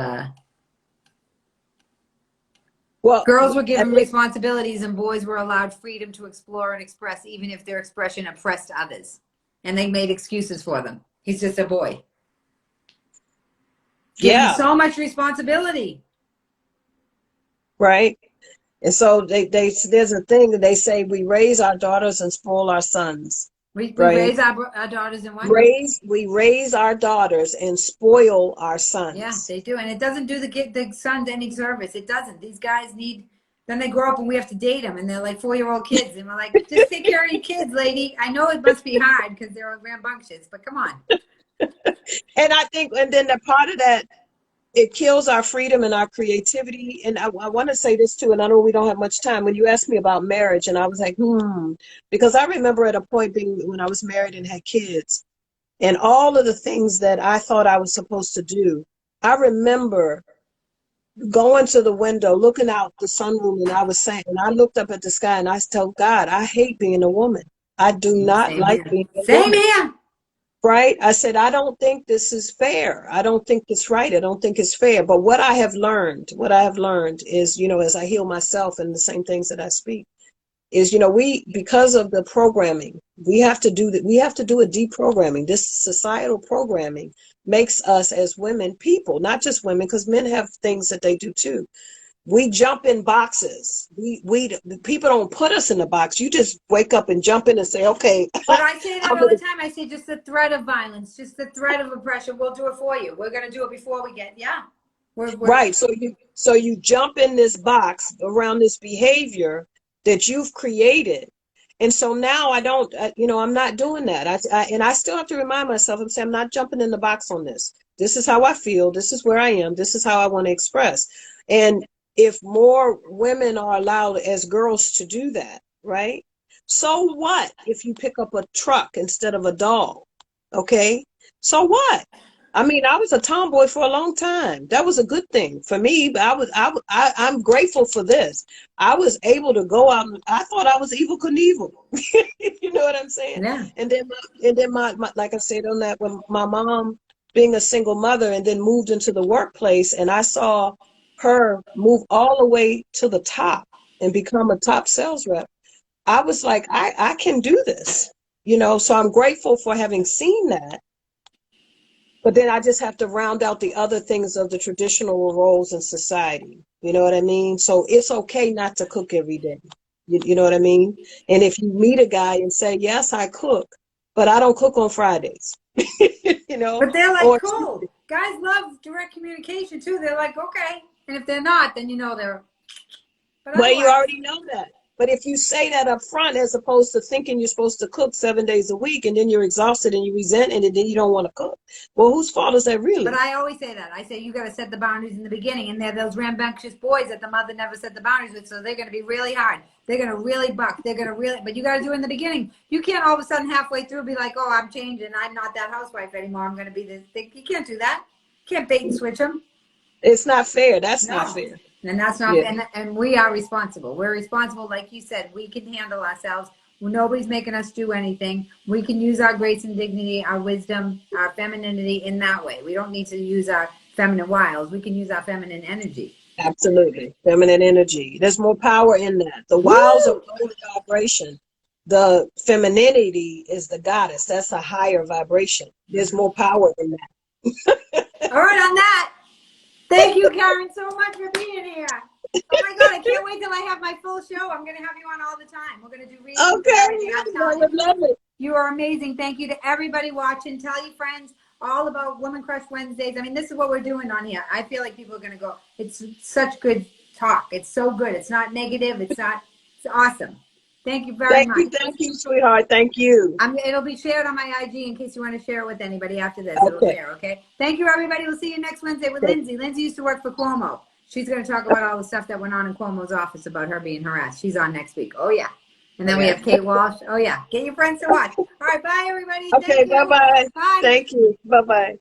Well, Girls were I given think, responsibilities and boys were allowed freedom to explore and express, even if their expression oppressed others. And they made excuses for them. He's just a boy. Given yeah, so much responsibility. right. And so there's a thing that they say: we raise our daughters and spoil our sons. We Right? raise our daughters in what? We raise our daughters and spoil our Yeah, sons. they do. And it doesn't do the sons any service. It doesn't. These guys need, then they grow up and we have to date them and they're like 4-year-old kids. And we're like, just take care of your kids, lady. I know it must be hard because they're rambunctious, but come on. And I think, and then the part of that, it kills our freedom and our creativity. And I want to say this too, and I know we don't have much time. When you asked me about marriage, and I was like, because I remember at a point when I was married and had kids, and all of the things that I thought I was supposed to do. I remember going to the window, looking out the sunroom, and I was saying, and I looked up at the sky and I told God, I hate being a woman. I do not Same like here. being a Same woman. here. Right? I said, I don't think this is fair. I don't think it's right. I don't think it's fair. But what I have learned is, as I heal myself and the same things that I speak, is, because of the programming, we have to do a deprogramming. This societal programming makes us as women people, not just women, because men have things that they do too. we jump in boxes. People don't put us in a box. You just wake up and jump in and say, okay. But I say that all the time. I say just the threat of violence, just the threat of oppression. We'll do it for you. We're going to do it before we get, yeah. We're right. So you jump in this box around this behavior that you've created. And so now I don't, I'm not doing that. And I still have to remind myself, I'm not jumping in the box on this. This is how I feel. This is where I am. This is how I want to express. And if more women are allowed as girls to do that, right? So what if you pick up a truck instead of a doll? Okay. So what? I mean, I was a tomboy for a long time. That was a good thing for me. But I'm grateful for this. I was able to go out. I thought I was Evel Knievel. You know what I'm saying? Yeah. And then my like I said on that, when my mom being a single mother and then moved into the workplace, and I saw her move all the way to the top and become a top sales rep. I was like, I can do this, so I'm grateful for having seen that. But then I just have to round out the other things of the traditional roles in society. You know what I mean? So it's okay not to cook every day. You know what I mean? And if you meet a guy and say, yes, I cook, but I don't cook on Fridays, But they're like, cool. Guys love direct communication too. They're like, okay. And if they're not, then they're. Well, you already know that. But if you say that up front, as opposed to thinking you're supposed to cook 7 days a week, and then you're exhausted and you resent it, and then you don't want to cook. Well, whose fault is that really? But I always say that. I say you got to set the boundaries in the beginning. And they're those rambunctious boys that the mother never set the boundaries with. So they're going to be really hard. They're going to really buck. They're going to really, but you got to do it in the beginning. You can't all of a sudden halfway through be like, oh, I'm changing. I'm not that housewife anymore. I'm going to be this thing. You can't do that. You can't bait and switch them. It's not fair. That's not fair. And that's not, and we are responsible. We're responsible. Like you said, we can handle ourselves. Nobody's making us do anything. We can use our grace and dignity, our wisdom, our femininity in that way. We don't need to use our feminine wiles. We can use our feminine energy. Absolutely. Feminine energy. There's more power in that. The wiles are low vibration. The femininity is the goddess. That's a higher vibration. There's more power in that. All right, on that. Thank you, Karen, so much for being here. Oh my God, I can't wait till I have my full show. I'm going to have you on all the time. We're going to do readings. Okay, I would love it. You are amazing. Thank you to everybody watching. Tell your friends all about Women Crush Wednesdays. I mean, this is what we're doing on here. I feel like people are going to go, it's such good talk. It's so good. It's not negative. It's awesome. Thank you very much. Thank you, sweetheart. Thank you. It'll be shared on my IG in case you want to share it with anybody after this. It'll share, okay? Thank you, everybody. We'll see you next Wednesday with Lindsay. Lindsay used to work for Cuomo. She's going to talk about all the stuff that went on in Cuomo's office about her being harassed. She's on next week. Oh, yeah. And then we have Kate Walsh. Oh, yeah. Get your friends to watch. All right. Bye, everybody. Okay. Bye-bye. Bye. Thank you. Bye-bye.